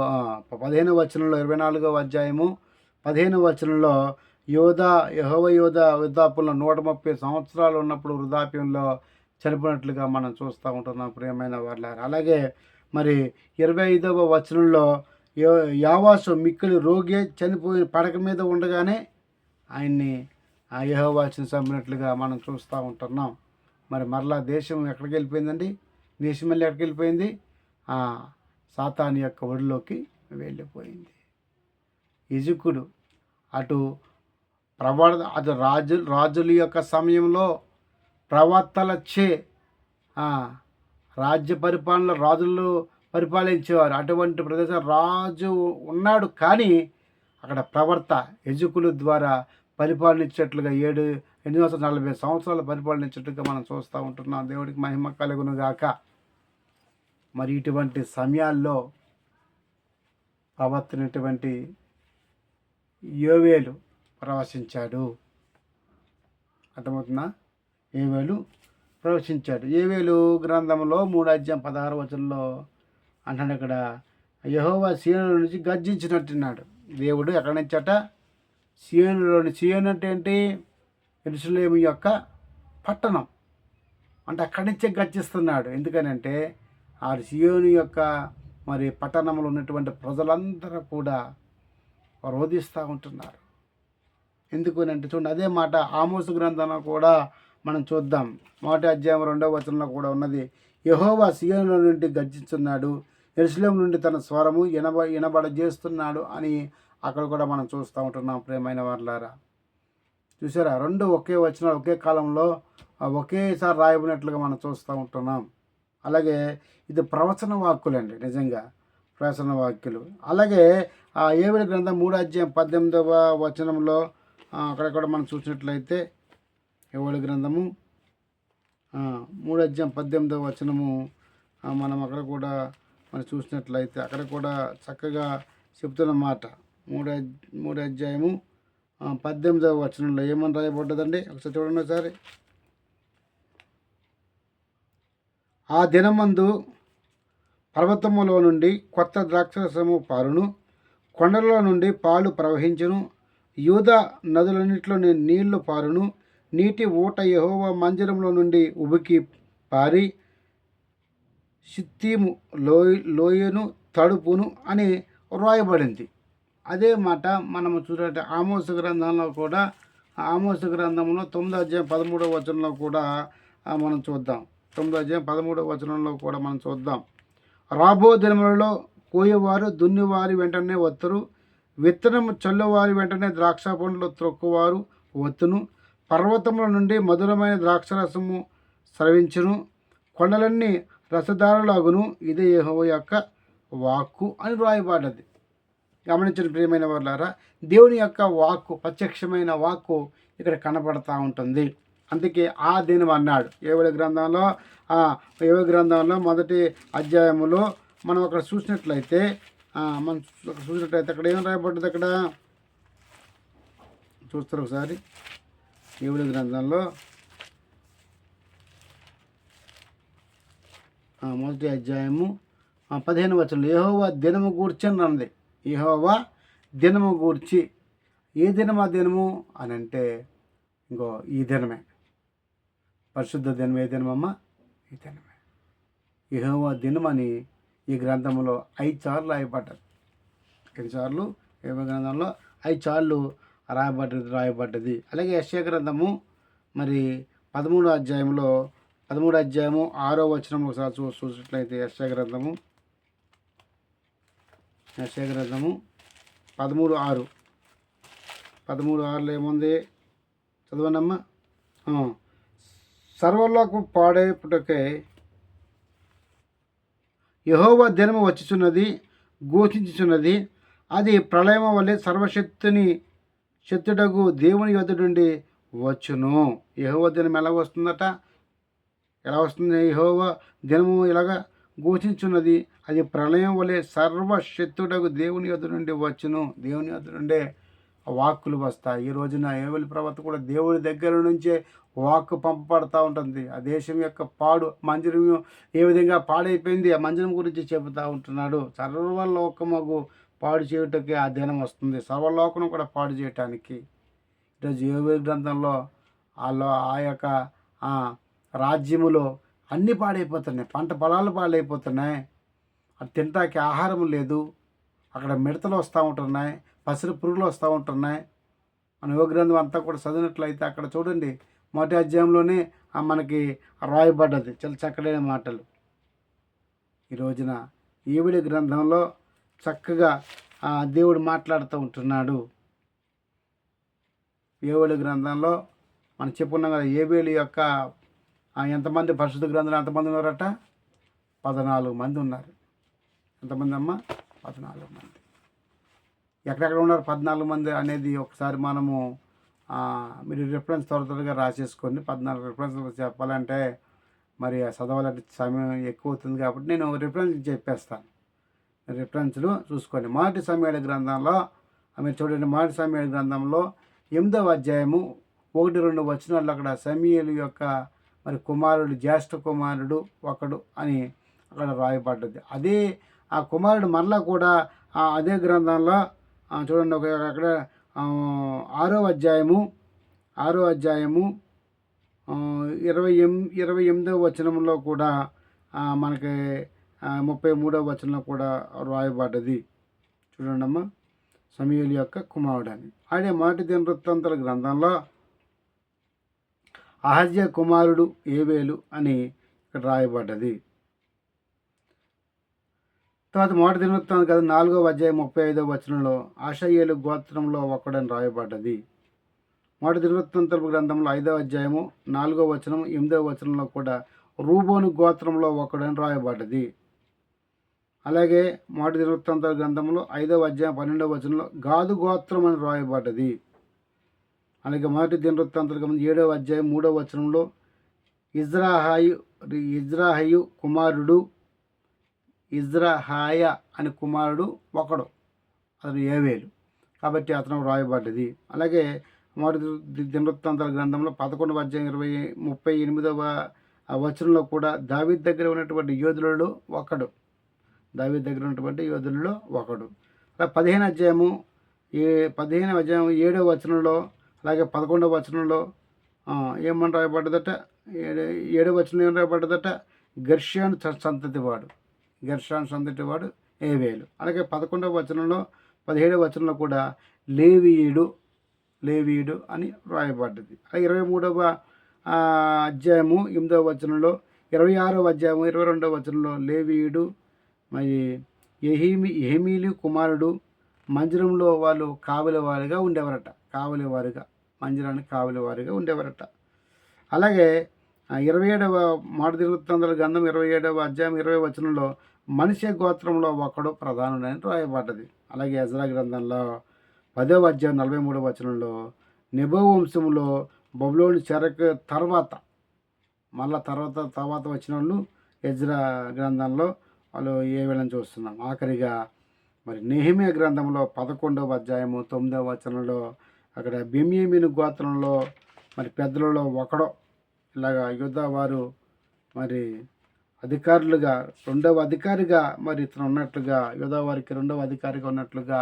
15వ వచనంలో 24వ అధ్యాయము 15వ వచనంలో యెహోవా వృద్ధాప్యంలో 130 సంవత్సరాలు ఉన్నప్పుడు వృద్ధాప్యంలో చనిపోయినట్లుగా మనం చూస్తూ ఉంటున్నాం ప్రియమైన వాళ్ళారు. అలాగే మరి 25వ వచనంలో యోవాషు మిక్కిలి రోగి చనిపోయిన పడక మీద ఉండగానే ఆయన్ని యెహోవాను చంపినట్లుగా మనం చూస్తూ ఉంటున్నాం. మరి మరలా దేశం ఎక్కడికి వెళ్ళిపోయిందండి? దేశం మళ్ళీ ఎక్కడికి వెళ్ళిపోయింది? సాతాను యొక్క ఒడిలోకి వెళ్ళిపోయింది. యెజుకుడు అటు రాజుల యొక్క సమయంలో ప్రవక్తలచే రాజ్య పరిపాలన రాజులు పరిపాలించేవారు. అటువంటి ప్రదేశం రాజు ఉన్నాడు, కానీ అక్కడ ప్రవర్త యెజుకుల ద్వారా పరిపాలించేట్లుగా 840 సంవత్సరాలు పరిపాలించేట్టుగా మనం చూస్తూ ఉంటున్నాం. దేవుడికి మహిమ కలుగును గాక. మరి ఇటువంటి సమయాల్లో ప్రవర్తనటువంటి యోవేలు ప్రవశించాడు. అర్థమవుతుందా? యోవేలు ప్రవశించాడు. యోవేలు గ్రంథంలో 3వ అధ్యాయం 16వ వచనంలో అంటాడు, ఇక్కడ యెహోవా సీయోను నుంచి గర్జించినట్టున్నాడు. దేవుడు ఎక్కడి నుంచట? సీయోనులోని. సీయోను అంటే ఏంటి? యెరూషలేము యొక్క పట్టణం. అంటే అక్కడి నుంచే గర్జిస్తున్నాడు. ఎందుకనంటే ఆ సీయోను యొక్క మరి పట్టణంలో ఉన్నటువంటి ప్రజలందరూ కూడా రోధిస్తూ ఉంటున్నారు. ఎందుకనంటే చూడండి, అదే మాట ఆమోసు గ్రంథంలో కూడా మనం చూద్దాం. 1వ అధ్యాయం 2వ వచనంలో కూడా ఉన్నది, యెహోవా సీయోను నుండి గర్జిస్తున్నాడు, యెరూషలేము నుండి తన స్వరము వినబడజేస్తున్నాడు అని అక్కడ కూడా మనం చూస్తూ ఉంటున్నాం ప్రియమైన వారులారా. చూసారా? 2 ఒకే వచనాలు ఒకే కాలంలో ఒకేసారి రాయబడినట్లుగా మనం చూస్తూ ఉంటున్నాం. అలాగే ఇది ప్రవచన వాక్కులండి, నిజంగా ప్రవచన వాక్యులు. అలాగే యోవేలు గ్రంథం 3వ అధ్యాయం 18వ వచనంలో అక్కడ కూడా మనం చూసినట్లయితే యోవేలు గ్రంథము 3వ అధ్యాయం 18వ వచనము మనం అక్కడ కూడా మనం చూసినట్లయితే అక్కడ కూడా చక్కగా చెప్తున్న మాట. 3వ అధ్యాయము 18వ వచనంలో ఏమని రాయబడ్డదండి? ఒకసారి చూడండి ఒకసారి. ఆ దినమందు పర్వతములో నుండి కొత్త ద్రాక్షరసము పారును, కొండలలో నుండి పాలు ప్రవహించును, యూదా నదులన్నింటిలో నీళ్లు పారును, నీటి ఊట యెహోవా మందిరంలో నుండి ఉబికి పారి షిత్తీము లోయను తడుపును అని వ్రాయబడింది. అదే మాట మనము చూడండి ఆమోసు గ్రంథంలో కూడా ఆమోసు గ్రంథంలో 9వ అధ్యాయం 13వ వచనంలో కూడా మనం చూద్దాం. 9వ అధ్యాయం 13వ వచనంలో కూడా మనం చూద్దాం. రాబో దినములలో కోయవారు దున్నివారి వెంటనే వత్తురు, విత్తనము చల్లువారి వెంటనే ద్రాక్ష పండ్లు త్రొక్కువారు వత్తును, పర్వతముల నుండి మధురమైన ద్రాక్షరసము స్రవించును, కొండలన్నీ రసదారులాగును, ఇదే యెహోవా యొక్క వాక్కు అని రాయబడ్డది. గమనించిన ప్రియమైన వారులారా, దేవుని యొక్క వాక్కు, ప్రత్యక్షమైన వాక్కు ఇక్కడ కనపడతా ఉంటుంది. అందుకే ఆ దినం అన్నాడు. యోవేలు గ్రంథంలో మొదటి అధ్యాయములో మనం అక్కడ చూసినట్లయితే అక్కడ ఏం రాయబడ్డది? అక్కడ చూస్తారు ఒకసారి. యోవేలు గ్రంథంలో మొదటి అధ్యాయము 15వ వచనంలో యెహోవా దినము గూర్చి అని అన్నది. యెహోవా దినము గూర్చి. ఏ దినం ఆ దినము అని అంటే ఇంకో ఈ దినమే, పరిశుద్ధ దినం. ఏ దినమమ్మా? ఈ దినమే. యెహోవా దినమని ఈ గ్రంథంలో 5 సార్లు రాయబడ్డది. 5 సార్లు యెహోవా గ్రంథంలో 5 సార్లు రాయబడ్డది. అలాగే యెషయా గ్రంథము మరి 13వ అధ్యాయంలో 13వ అధ్యాయము 6వ వచనం ఒకసారి చూసినట్లయితే యెషయా గ్రంథము 13:6 ఏముంది? చదవనమ్మా. సర్వలోకం పాడైపుటకే యెహోవా దినము వచ్చుచున్నది, ఘోషించుచున్నది. అది ప్రళయము వలె శక్తుడగు దేవుని యొద్ద నుండి వచ్చును. యెహోవా దినం ఎలా వస్తుందట? ఎలా వస్తుంది? యెహోవా దినము ఇలాగ ఘోషించున్నది, అది ప్రళయం వలె సర్వశక్తుడగు దేవుని యొద్ద నుండి వచ్చును. దేవుని యొద్ద నుండే వాక్కులు వస్తాయి. ఈ రోజున యోవేలు ప్రవక్త కూడా దేవుడి దగ్గర నుంచే వాక్కు పంపబడతా ఉంటుంది. ఆ దేశం యొక్క మందిరం ఏ విధంగా పాడైపోయింది, ఆ మందిరం గురించి చెబుతూ ఉంటున్నాడు. సర్వలోకముకు పాడు చేయుటకి ఆ దినం వస్తుంది. సర్వలోకం కూడా పాడు చేయటానికి. ఈరోజు యోవేలు గ్రంథంలో ఆ యొక్క రాజ్యములో అన్నీ పాడైపోతున్నాయి. పంట పొలాలు పాడైపోతున్నాయి. అది తినటానికి ఆహారం లేదు. అక్కడ మిడతలు వస్తూ ఉంటున్నాయి, పసిరి పురుగులు వస్తూ ఉంటున్నాయి. మన యోగ గ్రంథం అంతా కూడా చదివినట్లయితే అక్కడ చూడండి, మొదటి అధ్యాయంలోనే మనకి రాయబడ్డది చాలా చక్కడైన మాటలు. ఈ రోజున యోవేలు గ్రంథంలో చక్కగా దేవుడు మాట్లాడుతూ ఉంటున్నాడు. యోవేలు గ్రంథంలో మనం చెప్పుకున్నాం కదా, యోవేలు యొక్క ఎంతమంది పరిశుద్ధ గ్రంథంలో ఎంతమంది ఉన్నారట? 14 మంది ఉన్నారు. ఎంతమంది అమ్మా? 14 మంది. ఎక్కడెక్కడ ఉన్నారు 14 మంది అనేది ఒకసారి మనము మీరు రిఫరెన్స్ త్వరగా రాసేసుకొని 14 రిఫరెన్స్ చెప్పాలంటే మరి చదవాలంటే సమయం ఎక్కువ అవుతుంది కాబట్టి నేను రిఫరెన్స్ చెప్పేస్తాను. రిఫరెన్స్లు చూసుకోండి. మొదటి సమూయేలు గ్రంథంలో మీరు చూడండి, మొదటి సమూయేలు గ్రంథంలో 8వ అధ్యాయము 1-2 వచనాల్లో అక్కడ సమూయేలు యొక్క మరి కుమారుడు, జ్యేష్ఠ కుమారుడు ఒకడు అని అక్కడ రాయబడ్డది. అదే ఆ కుమారుడు మరలా కూడా అదే గ్రంథంలో చూడండి, అక్కడ 6వ అధ్యాయము 28వ వచనంలో కూడా మనకి 33వ వచనంలో కూడా రాయబడ్డది. చూడండి అమ్మా, సమూయేలు యొక్క కుమారుడు అని. అదే మొదటి దినవృత్తాంతాల గ్రంథంలో అహజ్యా కుమారుడు యోవేలు అని ఇక్కడ రాయబడ్డది. తర్వాత మొదటి దినవృత్తాంతం కదా 4వ అధ్యాయం 35వ వచనంలో ఆషయేలు గోత్రంలో ఒకడని రాయబడ్డది. మొదటి దినవృత్తాంతల గ్రంథంలో 5వ అధ్యాయము 4వ వచనం 8వ వచనంలో కూడా రూబోను గోత్రంలో ఒకడని రాయబడ్డది. అలాగే మొదటి దినవృత్తాంతల గ్రంథంలో 5వ అధ్యాయం 12వ వచనంలో గాదు గోత్రం అని రాయబడ్డది. అలాగే మొదటి దినవృత్తాంతాల గ్రంథం 7వ అధ్యాయం 3వ వచనంలో ఇజ్రాహయు కుమారుడు ఇజ్రాహాయ అని కుమారుడు ఒకడు, అతను యోవేలు కాబట్టి అతను రాయబడ్డది. అలాగే మొదటి దినవృత్తాంతాల గ్రంథంలో 11వ అధ్యాయం 38వ వచనంలో కూడా దావీదు దగ్గర ఉన్నటువంటి యోధులలో ఒకడు, 15వ అధ్యాయం 7వ వచనంలో అలాగే 11వ వచనంలో ఏమని రాయబడ్డదట? 7వ వచనం ఏమని రాయబడ్డదట? గెర్షోను సంతతి వాడు యోవేలు. అలాగే 11వ వచనంలో 17వ వచనంలో కూడా లేవీయుడు లేవీయుడు అని రాయబడ్డది. 23వ అధ్యాయము 8వ వచనంలో, 26వ అధ్యాయము 22వ వచనంలో లేవీయుడు మరి యెహీమీలు కుమారుడు మందిరంలో వాళ్ళు కావలివారిగా ఉండేవారట. మందిరానికి కావలివారిగా ఉండేవారట. అలాగే 27వ దినవృత్తాంతాల గ్రంథం 27వ అధ్యాయం 20వ వచనంలో మనిషి గోత్రంలో ఒకడు ప్రధానుడని రాయబడ్డది. అలాగే ఎజ్రా గ్రంథంలో 10వ అధ్యాయం 43వ వచనంలో నెబో వంశంలో బబులోను చెరక తర్వాత వచ్చిన వాళ్ళు ఎజ్రా గ్రంథంలో వాళ్ళు ఏ వేళని చూస్తున్నాం. ఆఖరిగా మరి నెహెమ్యా గ్రంథంలో 11వ అధ్యాయము 9వ వచనంలో అక్కడ బెన్యామీను గోత్రంలో మరి పెద్దలలో ఒకడో ఇలాగా యూదా వారు మరి అధికారులుగా రెండవ అధికారిగా మరి ఇతను ఉన్నట్లుగా, యూదా వారికి రెండవ అధికారిగా ఉన్నట్లుగా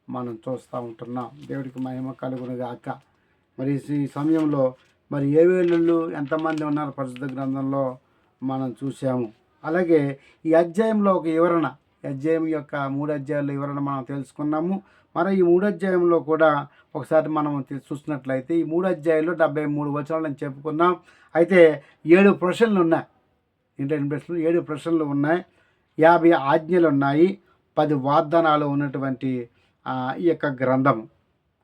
మనం చూస్తూ ఉంటున్నాం. దేవుడికి మహిమ కలుగును గాక. మరి ఈ సమయంలో మరి ఏ వేళ్ళు ఎంతమంది ఉన్నారు పరిశుద్ధ గ్రంథంలో మనం చూసాము. అలాగే ఈ అధ్యాయంలో ఒక వివరణ, అధ్యాయం యొక్క 3 అధ్యాయాల వివరణ మనం తెలుసుకున్నాము. మరి ఈ 3 అధ్యాయంలో కూడా ఒకసారి మనం చూసినట్లయితే ఈ 3 అధ్యాయాల్లో 73 వచనాలు అని చెప్పుకున్నాం. అయితే 7 ప్రశ్నలు ఉన్నాయి. 7 ప్రశ్నలు ఉన్నాయి. 50 ఆజ్ఞలు ఉన్నాయి. 10 వాగ్దానాలు ఉన్నటువంటి ఈ యొక్క గ్రంథము.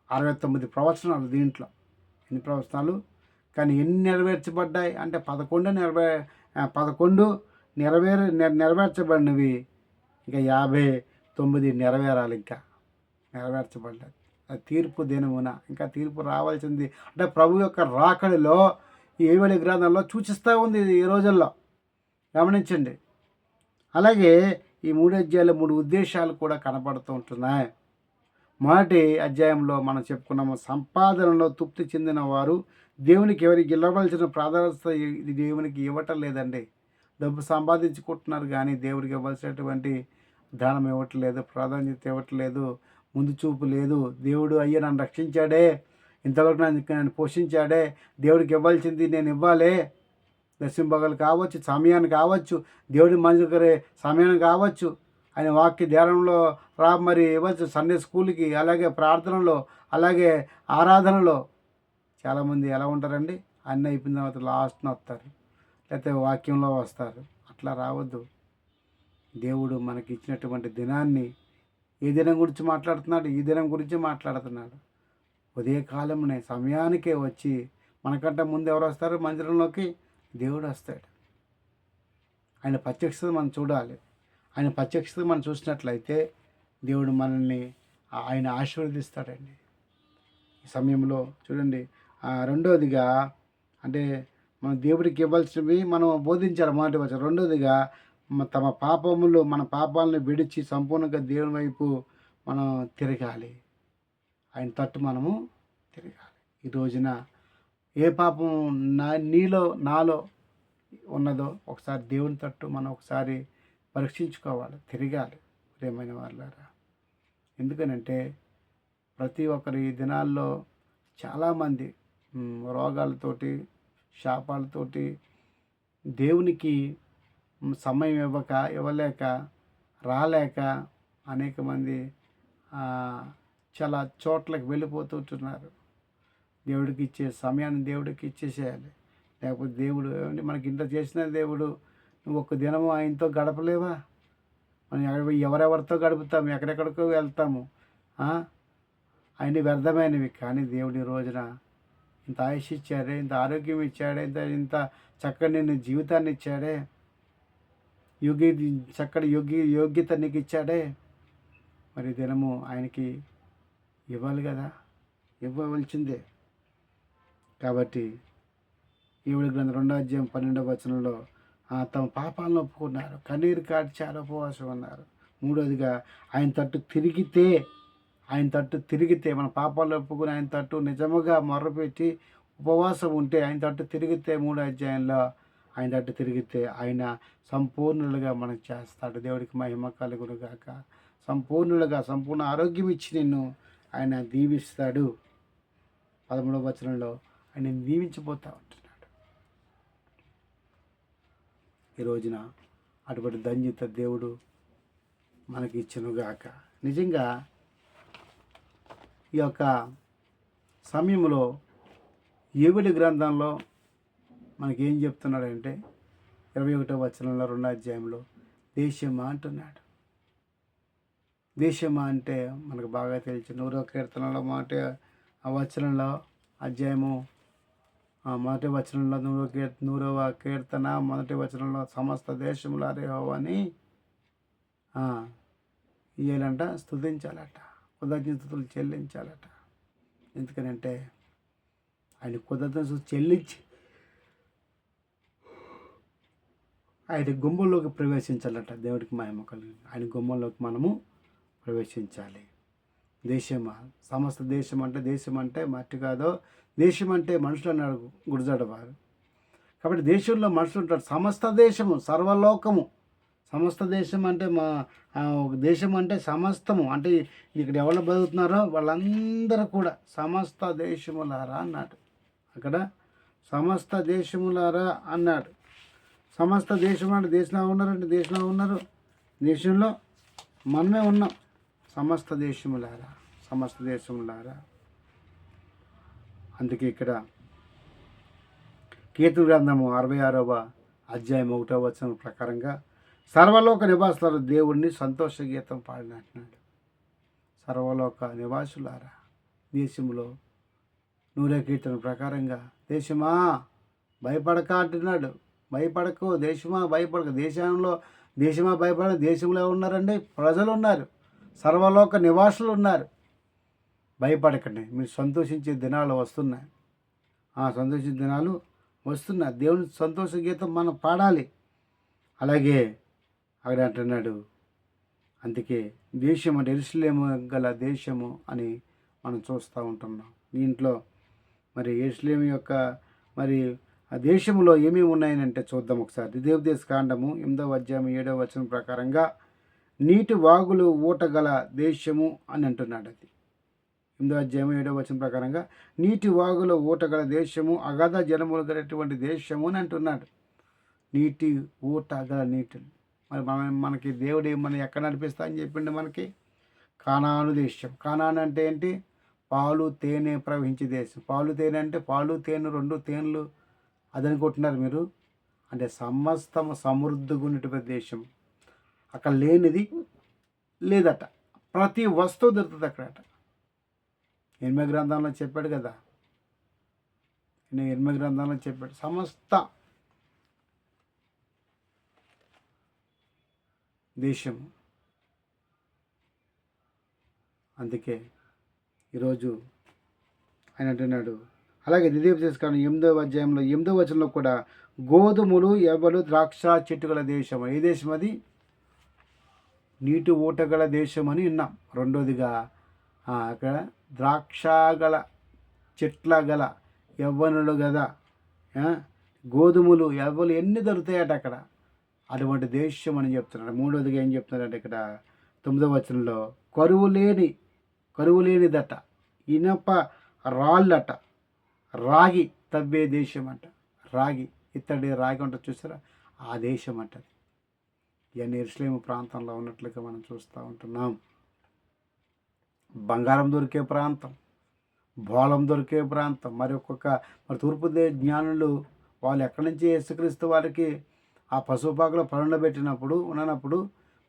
69 ప్రవచనాలు దీంట్లో. ఎన్ని ప్రవచనాలు కానీ ఎన్ని నెరవేర్చబడ్డాయి అంటే 11 నెరవేర్చబడినవి, ఇంకా 59 నెరవేరాలి, ఇంకా నెరవేర్చబడ్డాయి. తీర్పు దినమున ఇంకా తీర్పు రావాల్సింది. అంటే ప్రభు యొక్క రాకడిలో ఈ 70 గ్రంథంలో సూచిస్తూ ఉంది ఈ రోజుల్లో. గమనించండి. అలాగే ఈ 3 అధ్యాయాలు 3 ఉద్దేశాలు కూడా కనపడుతూ ఉంటున్నాయి. మొదటి అధ్యాయంలో మనం చెప్పుకున్నాము, సంపాదనలో తృప్తి చెందిన వారు దేవునికి ఎవరికి ఇవ్వవలసిన ప్రాధాన్యత ఇది దేవునికి ఇవ్వటం లేదండి. డబ్బు సంపాదించుకుంటున్నారు కానీ దేవుడికి ఇవ్వాల్సినటువంటి దానం ఇవ్వట్లేదు, ప్రాధాన్యత ఇవ్వట్లేదు, ముందు చూపు లేదు. దేవుడు అయ్యా నన్ను రక్షించాడే, ఇంతవరకు నన్ను పోషించాడే, దేవుడికి ఇవ్వాల్సింది నేను ఇవ్వాలి. దశంభాగాలు కావచ్చు, సమయాన్ని కావచ్చు, దేవుడి మంచి సమయాన్ని కావచ్చు, ఆయన వాక్య ధ్యానంలో మరి ఇవ్వచ్చు, సండే స్కూల్కి, అలాగే ప్రార్థనలో, అలాగే ఆరాధనలో. చాలామంది ఎలా ఉంటారండి, అన్నీ అయిపోయిన తర్వాత లాస్ట్న వస్తారు, లేకపోతే వాక్యంలో వస్తారు. అట్లా రావద్దు. దేవుడు మనకి ఇచ్చినటువంటి దినాన్ని, ఏ దినం గురించి మాట్లాడుతున్నాడు, ఈ దినం గురించి మాట్లాడుతున్నాడు. ఉదయకాలంనే సమయానికే వచ్చి, మనకంటే ముందు ఎవరు వస్తారు మందిరంలోకి? దేవుడు వస్తాడు. ఆయన ప్రత్యక్షత మనం చూడాలి. ఆయన ప్రత్యక్షత మనం చూసినట్లయితే దేవుడు మనల్ని ఆయన ఆశీర్వదిస్తాడండి. ఈ సమయంలో చూడండి, రెండవదిగా అంటే మన దేవుడికి ఇవ్వాల్సినవి మనం బోధించాలి. మొదటి వచనం. రెండవదిగా మన పాపాలను విడిచి సంపూర్ణంగా దేవుని వైపు మనం తిరగాలి. ఆయన తట్టు మనము తిరగాలి. ఈ రోజున ఏ పాపం నాలో ఉన్నదో ఒకసారి దేవుని తట్టు మనం ఒకసారి పరీక్షించుకోవాలి, తిరగాలి. ప్రియమైన వాళ్ళారా, ఎందుకనంటే ప్రతి ఒక్కరు ఈ దినాల్లో చాలామంది రోగాలతోటి, శాపాలతోటి, దేవునికి సమయం ఇవ్వలేక, రాలేక అనేక మంది చాలా చోట్లకి వెళ్ళిపోతుంటున్నారు. దేవుడికి ఇచ్చే సమయాన్ని దేవుడికి ఇచ్చేసేయాలి. లేకపోతే దేవుడు మనకి ఇంత చేసిన దేవుడు, నువ్వు ఒక్క దినము ఆయనతో గడపలేవా? మనం ఎవరెవరితో గడుపుతాము, ఎక్కడెక్కడికో వెళ్తాము, అన్నీ వ్యర్థమైనవి. కానీ దేవుడి రోజున ఇంత ఆయుష్ ఇచ్చాడే, ఇంత ఆరోగ్యం ఇచ్చాడే, ఇంత చక్కటి నిన్ను జీవితాన్ని ఇచ్చాడే, చక్కటి యోగ్యత నీకు ఇచ్చాడే. మరి దినము ఆయనకి ఇవ్వాలి కదా, ఇవ్వవలసిందే. కాబట్టి 7 గ్రంథం 2వ అధ్యాయం 12వ వచనంలో తమ పాపాలను ఒప్పుకున్నారు, కన్నీరు కార్చారు, ఉపవాసం ఉన్నారు. మూడవదిగా ఆయన తట్టు తిరిగితే మన పాపాలు ఒప్పుకుని ఆయన తట్టు నిజముగా మొర్రపెట్టి ఉపవాసం ఉంటే, ఆయన తట్టు తిరిగితే 3వ అధ్యాయంలో ఆయన తట్టు తిరిగితే ఆయన సంపూర్ణులుగా మనకు చేస్తాడు. దేవుడికి మహిమ కలుగును గాక. సంపూర్ణ ఆరోగ్యం ఇచ్చి నిన్ను ఆయన దీవిస్తాడు. 13వ వచనంలో ఆయన దీవించిపోతూ ఉంటున్నాడు. ఈ రోజున అటువంటి ధన్యత దేవుడు మనకి ఇచ్చునుగాక. నిజంగా ఈ యొక్క సమయంలో యోబు గ్రంథంలో మనకి ఏం చెప్తున్నాడంటే 21వ వచనంలో 2వ అధ్యాయంలో దేశమా అంటున్నాడు. దేశమా అంటే మనకు బాగా తెలిసి 100వ కీర్తనలో ఆ వచనంలో అధ్యాయము మొదటి వచనంలో 100వ కీర్తన మొదటి వచనంలో సమస్త దేశంలో యెహోవాని ఇయ్యాలంట, స్తుతించాలట, కృతజ్ఞతలు చెల్లించాలట. ఎందుకనంటే ఆయన కృతజ్ఞతలు చెల్లించి ఆయన గుమ్మంలోకి ప్రవేశించాలట. దేవుడికి మహిమ కలిగి ఆయన గుమ్మంలోకి మనము ప్రవేశించాలి. దేశమా, సమస్త దేశం అంటే దేశం అంటే మట్టి కాదో, దేశం అంటే మనుషులు అన్నాడు గుడిజాడవారు. కాబట్టి దేశంలో మనుషులు ఉంటారు. సమస్త దేశము, సర్వలోకము. సమస్త దేశం అంటే దేశం అంటే సమస్తము, అంటే ఇక్కడ ఎవరు బతుకుతున్నారో వాళ్ళందరూ కూడా సమస్త దేశములారా అన్నాడు. అక్కడ సమస్త దేశములారా అన్నాడు. సమస్త దేశం అంటే దేశంలో ఉన్నారంటే దేశంలో ఉన్నారు, దేశంలో మనమే ఉన్నాం. సమస్త దేశములారా, సమస్త దేశములారా. అందుకే ఇక్కడ కీర్తన గ్రంథము 66వ అధ్యాయం 1వ వచనం ప్రకారంగా సర్వలోక నివాసులారా దేవుడిని సంతోష గీతం పాడినట్టున్నాడు. సర్వలోక నివాసులారా దేశంలో 100వ కీర్తన ప్రకారంగా దేశమా భయపడక అంటున్నాడు. భయపడకు దేశమా, భయపడక. దేశమా భయపడ. దేశంలో ఉన్నారండి, ప్రజలు ఉన్నారు, సర్వలోక నివాసులు ఉన్నారు. భయపడకండి, మీరు సంతోషించే దినాలు వస్తున్నాయి. సంతోషించే దినాలు వస్తున్నాయి. దేవుని సంతోష గీతం మనం పాడాలి. అలాగే అక్కడ అంటున్నాడు. అందుకే దేశం అంటే యెరూషలేము గల దేశము అని మనం చూస్తూ ఉంటున్నాం. దీంట్లో మరి యెరూషలేము యొక్క మరి ఆ దేశంలో ఏమేమి ఉన్నాయనంటే చూద్దాం ఒకసారి. ద్వితీయోపదేశ కాండము 8వ అధ్యాయం 7వ వచనం ప్రకారంగా నీటి వాగులు ఊటగల దేశము అని అంటున్నాడు. అది 8వ అధ్యాయం 7వ వచనం ప్రకారంగా నీటి వాగులు ఊటగల దేశము, అగాధ జలములు గలటువంటి దేశము అని అంటున్నాడు. నీటి ఊట గల నీటిని మరి మనకి దేవుడు మనం ఎక్కడ నడిపిస్తా అని చెప్పిండు మనకి. కానాను దేశం. కానాను అంటే ఏంటి? పాలు తేనె ప్రవహించే దేశం. పాలు తేనె అంటే పాలు తేనె 2 తేనెలు అదనుకుంటున్నారు మీరు. అంటే సమస్తము సమృద్ధిగా ఉన్నటువంటి దేశం. అక్కడ లేనిది లేదట. ప్రతి వస్తువు దొరుకుతుంది అక్కడట. 8వ గ్రంథంలో చెప్పాడు కదా. 8వ గ్రంథంలో చెప్పాడు సమస్త దేశము. అందుకే ఈరోజు ఆయన అంటున్నాడు. అలాగే ద్వితీయోపదేశ కాండం 8వ అధ్యాయంలో 8వ వచనంలో కూడా గోధుమలు ఎవలు ద్రాక్ష చెట్టుగల దేశం. ఏ దేశం అది? నీటి ఊటగల దేశం అని విన్నాం. రెండోదిగా అక్కడ ద్రాక్ష గల చెట్ల గల యవ్వనులు కదా, గోధుమలు ఎవరు ఎన్ని దొరుకుతాయట అక్కడ. అటువంటి దేశం అని చెప్తున్నాడు. మూడోదిగా ఏం చెప్తున్నారంటే ఇక్కడ 9వ వచనంలో కరువు లేనిదట, ఇనప రాళ్ళట, రాగి తవ్వే దేశం అంట. రాగి ఇత్తడి రాగి ఉంటుంది చూసారా, ఆ దేశం అంటది. ఇవన్నీ యెరూషలేము ప్రాంతంలో ఉన్నట్లుగా మనం చూస్తూ ఉంటున్నాం. బంగారం దొరికే ప్రాంతం, బోళం దొరికే ప్రాంతం. మరి తూర్పు జ్ఞానులు వాళ్ళు ఎక్కడి నుంచి యేసుక్రీస్తు వారికి ఆ పశుపాకలో ఉన్నప్పుడు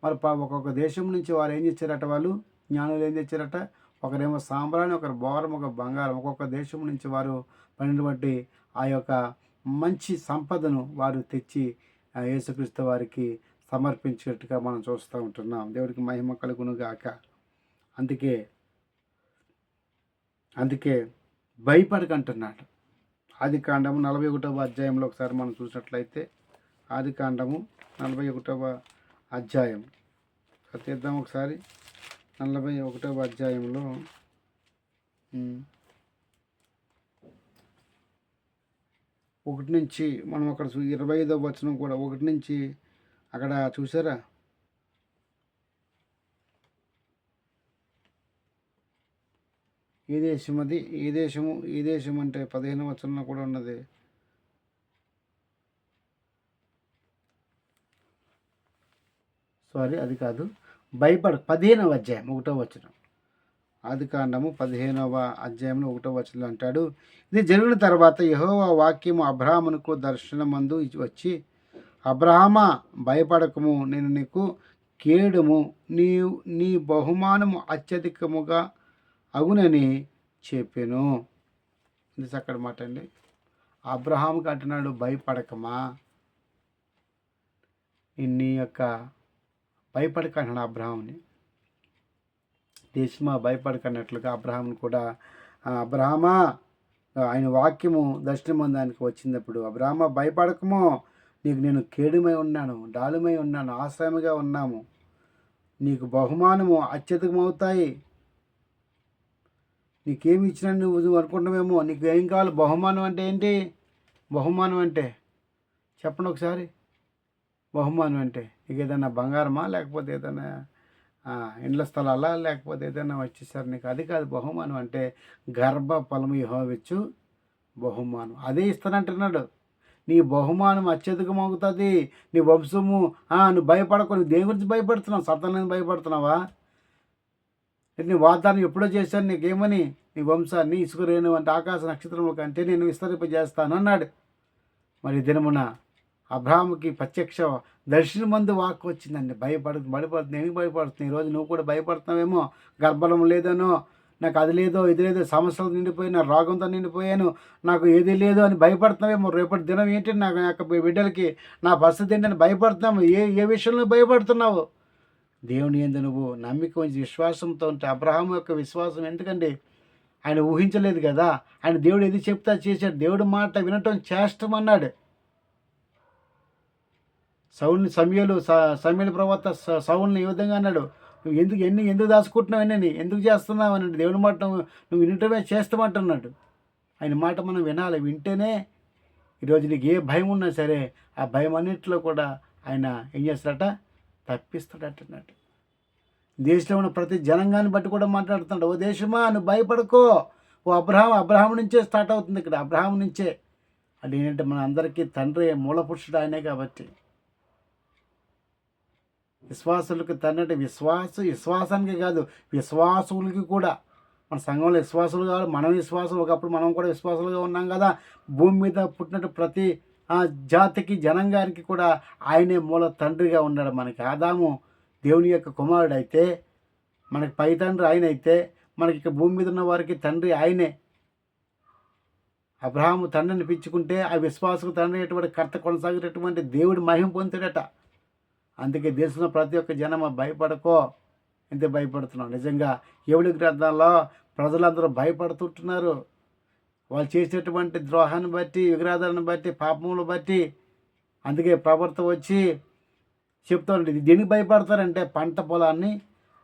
మరి ఒక్కొక్క దేశం నుంచి వారు ఏం చేశారట, వాళ్ళు జ్ఞానులు ఏం తెచ్చారట, ఒకరేమో సాంబ్రాణి, ఒకరు బోరం, ఒక బంగారం. ఒక్కొక్క దేశం నుంచి వారు పనిని బట్టి ఆ యొక్క మంచి సంపదను వారు తెచ్చి యేసుక్రీస్తు వారికి సమర్పించేట్టుగా మనం చూస్తూ ఉంటున్నాం. దేవుడికి మహిమ కలుగును గాక. అందుకే భయపడకంటున్నాడు. ఆదికాండము 41వ అధ్యాయంలో ఒకసారి మనం చూసినట్లయితే, ఆదికాండము 41వ అధ్యాయం తీద్దాం ఒకసారి. 41వ అధ్యాయంలో 1 నుంచి మనం అక్కడ 25వ వచనం కూడా 1 నుంచి అక్కడ చూసారా, ఈ దేశం అది, ఈ దేశం అంటే 15వ వచనంలో కూడా ఉన్నది. సారీ, అది కాదు. 15వ అధ్యాయం 1వ వచనం. ఆదికాండము 15వ అధ్యాయంలో 1వ వచనంలో అంటాడు, ఇది జరిగిన తర్వాత యెహోవా వాక్యము అబ్రాహామునకు దర్శనమందు వచ్చి, అబ్రహామా భయపడకము, నేను నీకు కేడుము, నీ బహుమానము అత్యధికముగా అగునని చెప్పాను. ఇది చక్కటి మాట అండి. అబ్రహాముకి అంటున్నాడు, భయపడకమా, నీ యొక్క భయపడక అంటున్నాడు అబ్రహాముని. దేశమా భయపడకన్నట్లుగా అబ్రహాముని కూడా, అబ్రహామా ఆయన వాక్యము దర్శనమందానికి వచ్చినప్పుడు, అబ్రహామా భయపడకము, నీకు నేను కేడుమై ఉన్నాను, డాలుమై ఉన్నాను, ఆశ్రయముగా ఉన్నాము, నీకు బహుమానము అత్యధికమవుతాయి. నీకేమి ఇచ్చినా నువ్వు అనుకుంటామేమో, నీకు ఏం కావాలి? బహుమానం అంటే ఏంటి? బహుమానం అంటే చెప్పండి ఒకసారి. బహుమానం అంటే నీకు ఏదైనా బంగారమా, లేకపోతే ఏదైనా ఇండ్ల స్థలాలా, లేకపోతే ఏదైనా వచ్చేసారు నీకు? అది కాదు బహుమానం అంటే. గర్భ ఫలము యెహోవావిచ్చు బహుమానం, అదే ఇస్తానంటున్నాడు. నీ బహుమానం అత్యధికమవుతుంది, నీ వంశము. నువ్వు భయపడకు. నువ్వు దేని గురించి భయపడుతున్నావు? సతాన్ని భయపడుతున్నావా? నీ వాగ్దానం ఎప్పుడో చేశాను నీకేమని, నీ వంశాన్ని ఇసుక రేణు అంటే ఆకాశ నక్షత్రముల కంటే నేను విస్తరింపజేస్తాను అన్నాడు. మరి దినమున అబ్రహాముకి ప్రత్యక్ష దర్శనమందు వాక్కు వచ్చిందండి. భయపడుతుంది. నేను భయపడుతున్నాను. ఈరోజు నువ్వు కూడా భయపడుతున్నావేమో. గర్భం లేదనో, నాకు అది లేదో ఇది లేదో, సమస్యలు నిండిపోయిన రోగంతో నిండిపోయాను, నాకు ఏది లేదో అని భయపడుతున్నావేమో. రేపటి దినం ఏంటి, నాకు యొక్క బిడ్డలకి నా పరిస్థితి ఏంటని భయపడుతున్నావు. ఏ విషయంలో భయపడుతున్నావు? దేవుని యందు నువ్వు నమ్మిక ఉంచి విశ్వాసంతో ఉంటే, అబ్రహాము యొక్క విశ్వాసం ఎందుకండి, ఆయన ఊహించలేదు కదా. ఆయన దేవుడు ఏది చెప్తా చేశాడు. దేవుడు మాట వినటం చేష్టమన్నాడు. సమయలు ప్రవక్త సౌలుని ఈ విధంగా అన్నాడు, నువ్వు ఎందుకు దాచుకుంటున్నావు, ఎందుకు చేస్తున్నావు అని. దేవుని మాట నువ్వు వినటమే చేస్తామంటున్నాడు. ఆయన మాట మనం వినాలి. వింటేనే ఈరోజు నీకు ఏ భయం ఉన్నా సరే, ఆ భయం అన్నింటిలో కూడా ఆయన ఏం చేస్తాడట, తప్పిస్తాడటన్నాడు. దేశంలో ఉన్న ప్రతి జనాంగాన్ని బట్టి కూడా మాట్లాడుతున్నాడు. ఓ దేశమా, నువ్వు భయపడుకో. ఓ అబ్రహాం నుంచే స్టార్ట్ అవుతుంది ఇక్కడ. అబ్రహాం నుంచే. అది ఏంటంటే మన అందరికీ తండ్రి, మూల పురుషుడు ఆయనే కాబట్టి. విశ్వాసులకు తండ్రి విశ్వాసానికి కాదు, విశ్వాసులకి కూడా. మన సంఘంలో విశ్వాసులు కావాలి, మనం విశ్వాసులు. ఒకప్పుడు మనం కూడా విశ్వాసులుగా ఉన్నాం కదా. భూమి మీద పుట్టినట్టు ప్రతి జాతికి, జనంగానికి కూడా ఆయనే మూల తండ్రిగా ఉన్నాడు. మనకి ఆదాము దేవుని యొక్క కుమారుడు అయితే, మనకి పై తండ్రి ఆయన అయితే, మనకి భూమి మీద ఉన్న వారికి తండ్రి ఆయనే. అబ్రహాము తండ్రిని పిచ్చుకుంటే ఆ విశ్వాసకు తండ్రి అటువంటి కర్త కొనసాగేటటువంటి దేవుడు మహిమ పొందుతాడట. అందుకే దేశంలో ప్రతి ఒక్క జనం భయపడకో. ఎంత భయపడుతున్నాం నిజంగా. ఏబులు గ్రంథాల్లో ప్రజలందరూ భయపడుతుంటున్నారు. వాళ్ళు చేసేటువంటి ద్రోహాన్ని బట్టి, విగ్రహాలను బట్టి, పాపములు బట్టి. అందుకే ప్రవర్త వచ్చి చెప్తానండి, దేనికి భయపడతారంటే, పంట పొలాన్ని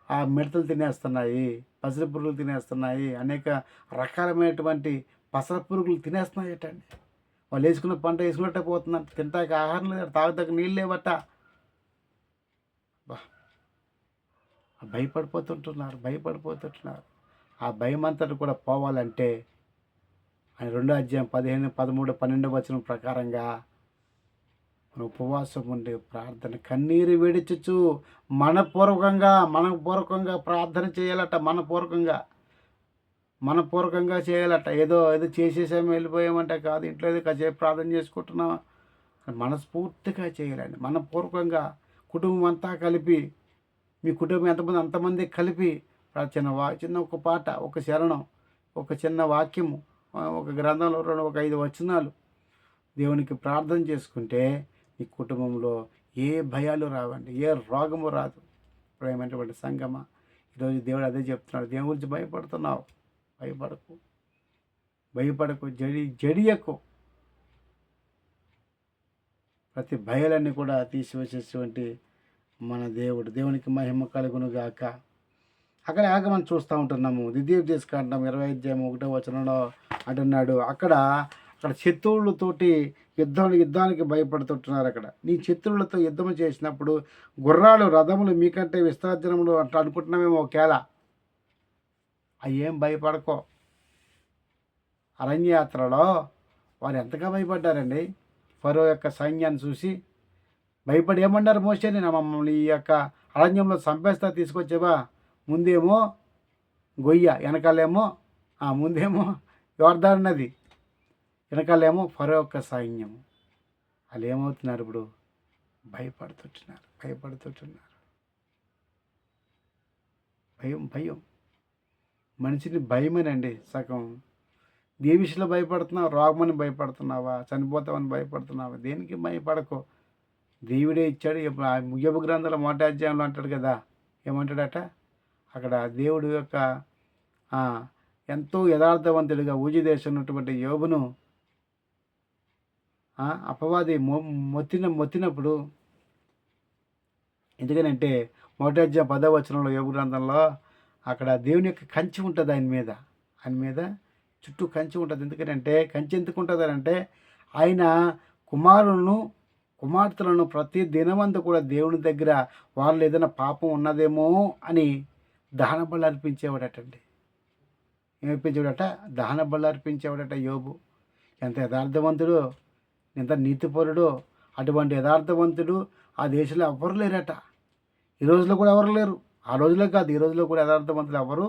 ఆ మిడతలు తినేస్తున్నాయి, పసర పురుగులు తినేస్తున్నాయి, అనేక రకాలమైనటువంటి పసర పురుగులు తినేస్తున్నాయటండి. వాళ్ళు వేసుకున్న పంట వేసుకున్నట్టే పోతున్నారు. తింటాక ఆహారం లేదు, తాగుతాక నీళ్ళు లేవట. భయపడిపోతుంటున్నారు. ఆ భయం అంతటి కూడా పోవాలంటే ఆయన 2వ అధ్యాయం 15, 13, 12 వచనం ప్రకారంగా మన ఉపవాసం ఉండి ప్రార్థన, కన్నీరు విడిచుచు మనపూర్వకంగా ప్రార్థన చేయాలట. మనపూర్వకంగా చేయాలట. ఏదో చేసేసాము వెళ్ళిపోయామంటే కాదు. ఇంట్లో ఏదో కాసేపు ప్రార్థన చేసుకుంటున్నాం, మనస్ఫూర్తిగా చేయాలండి. మనపూర్వకంగా కుటుంబం అంతా కలిపి, మీ కుటుంబం ఎంతమంది అంతమంది కలిపి చిన్న ఒక పాట, ఒక శరణం, ఒక చిన్న వాక్యము, ఒక గ్రంథంలో 5 వచనాలు దేవునికి ప్రార్థన చేసుకుంటే మీ కుటుంబంలో ఏ భయాలు రావండి, ఏ రోగము రాదు. ప్రేమైనటువంటి సంగమా, ఈరోజు దేవుడు అదే చెప్తున్నాడు. దేవుని గురించి భయపడుతున్నావు, భయపడకు, జడియకు. ప్రతి భయాలన్నీ కూడా తీసివేసేటువంటి మన దేవునికి మహిమ కలుగును గాక. అక్కడ మనం చూస్తూ ఉంటున్నాము. ద్వితీయోపదేశకాండం 20వ అధ్యాయం 1వ వచనంలో అంటున్నాడు, అక్కడ శత్రువులతోటి యుద్ధానికి భయపడుతుంటున్నారు. అక్కడ నీ శత్రువులతో యుద్ధం చేసినప్పుడు గుర్రాలు, రథములు మీకంటే విస్తార్జనములు అట్లా అనుకుంటున్నామేమో. ఒకేలా ఏం భయపడకో. అరణ్యయాత్రలో వారు ఎంతగా భయపడ్డారండి. ఫరో యొక్క సైన్యాన్ని చూసి భయపడి ఏమన్నారు, మోషేని మమ్మల్ని ఈ యొక్క అరణ్యంలో చంపేస్తా తీసుకొచ్చేవా. ముందేమో గొయ్య, వెనకాలేమో ముందేమో యోర్దాను నది, వెనకాలేమో ఫరో యొక్క సైన్యము. వాళ్ళు ఏమవుతున్నారు ఇప్పుడు? భయపడుతుంటున్నారు. భయం మనిషిని భయమేనండి సగం. ఏ విషయంలో భయపడుతున్నావు? రోగమని భయపడుతున్నావా? చనిపోతామని భయపడుతున్నావా? దేనికి భయపడకు. దేవుడే ఇచ్చాడు. యోబు గ్రంథంలో 1వ అధ్యాయంలో అంటాడు కదా, ఏమంటాడట అక్కడ? దేవుడు యొక్క ఎంతో యథార్థవంతుడిగా ఊజి దేశం ఉన్నటువంటి యోబును అపవాది మొత్తినప్పుడు, ఎందుకనంటే 1వ అధ్యాయం 10వ వచనంలో యోబు గ్రంథంలో అక్కడ దేవుని యొక్క కంచి ఉంటుంది ఆయన మీద చుట్టూ కంచి ఉంటుంది. ఎందుకంటే కంచి ఎందుకు ఉంటుంది అంటే ఆయన కుమార్తెలను ప్రతి దినమంతా కూడా దేవుని దగ్గర వాళ్ళు ఏదైనా పాపం ఉన్నదేమో అని దహన బలి అర్పించేవాడటండి. ఏమర్పించేవాడట? దహన బలి అర్పించేవాడట యోబు. ఎంత యథార్థవంతుడు, ఎంత నీతిపరుడు. అటువంటి యథార్థవంతుడు ఆ దేశంలో ఎవ్వరు లేరట. ఈ రోజులో కూడా ఎవరు లేరు. ఆ రోజులో కాదు, ఈ రోజులో కూడా యథార్థవంతులు ఎవరు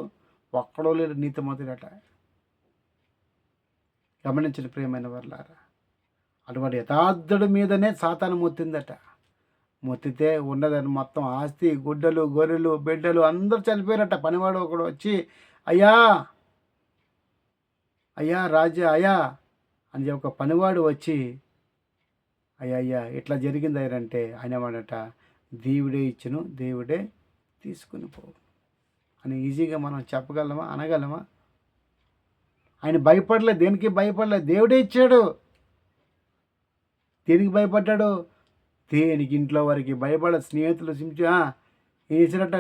ఒక్కడో లేరు, నీతిమంతుడట. గమనించిన ప్రియమైన వర్లారా, అటువంటి యథార్థుడి మీదనే సాతాను మొత్తితే ఉన్నదని మొత్తం ఆస్తి, గుడ్డలు, గొర్రెలు, బిడ్డలు అందరూ చనిపోయారట. పనివాడు ఒకడు వచ్చి అయ్యా రాజా అయ్యా అని ఒక పనివాడు వచ్చి అయ్యా ఇట్లా జరిగింది అంటే ఆయన వాడట, దేవుడే ఇచ్చును, దేవుడే తీసుకుని పో అని ఈజీగా మనం చెప్పగలమా, అనగలమా? ఆయన భయపడలేదు, దేనికి భయపడలేదు. దేవుడే ఇచ్చాడు. దేనికి భయపడ్డాడు? దేనికి? ఇంట్లో వారికి భయపడ, స్నేహితులు వేసినట్ట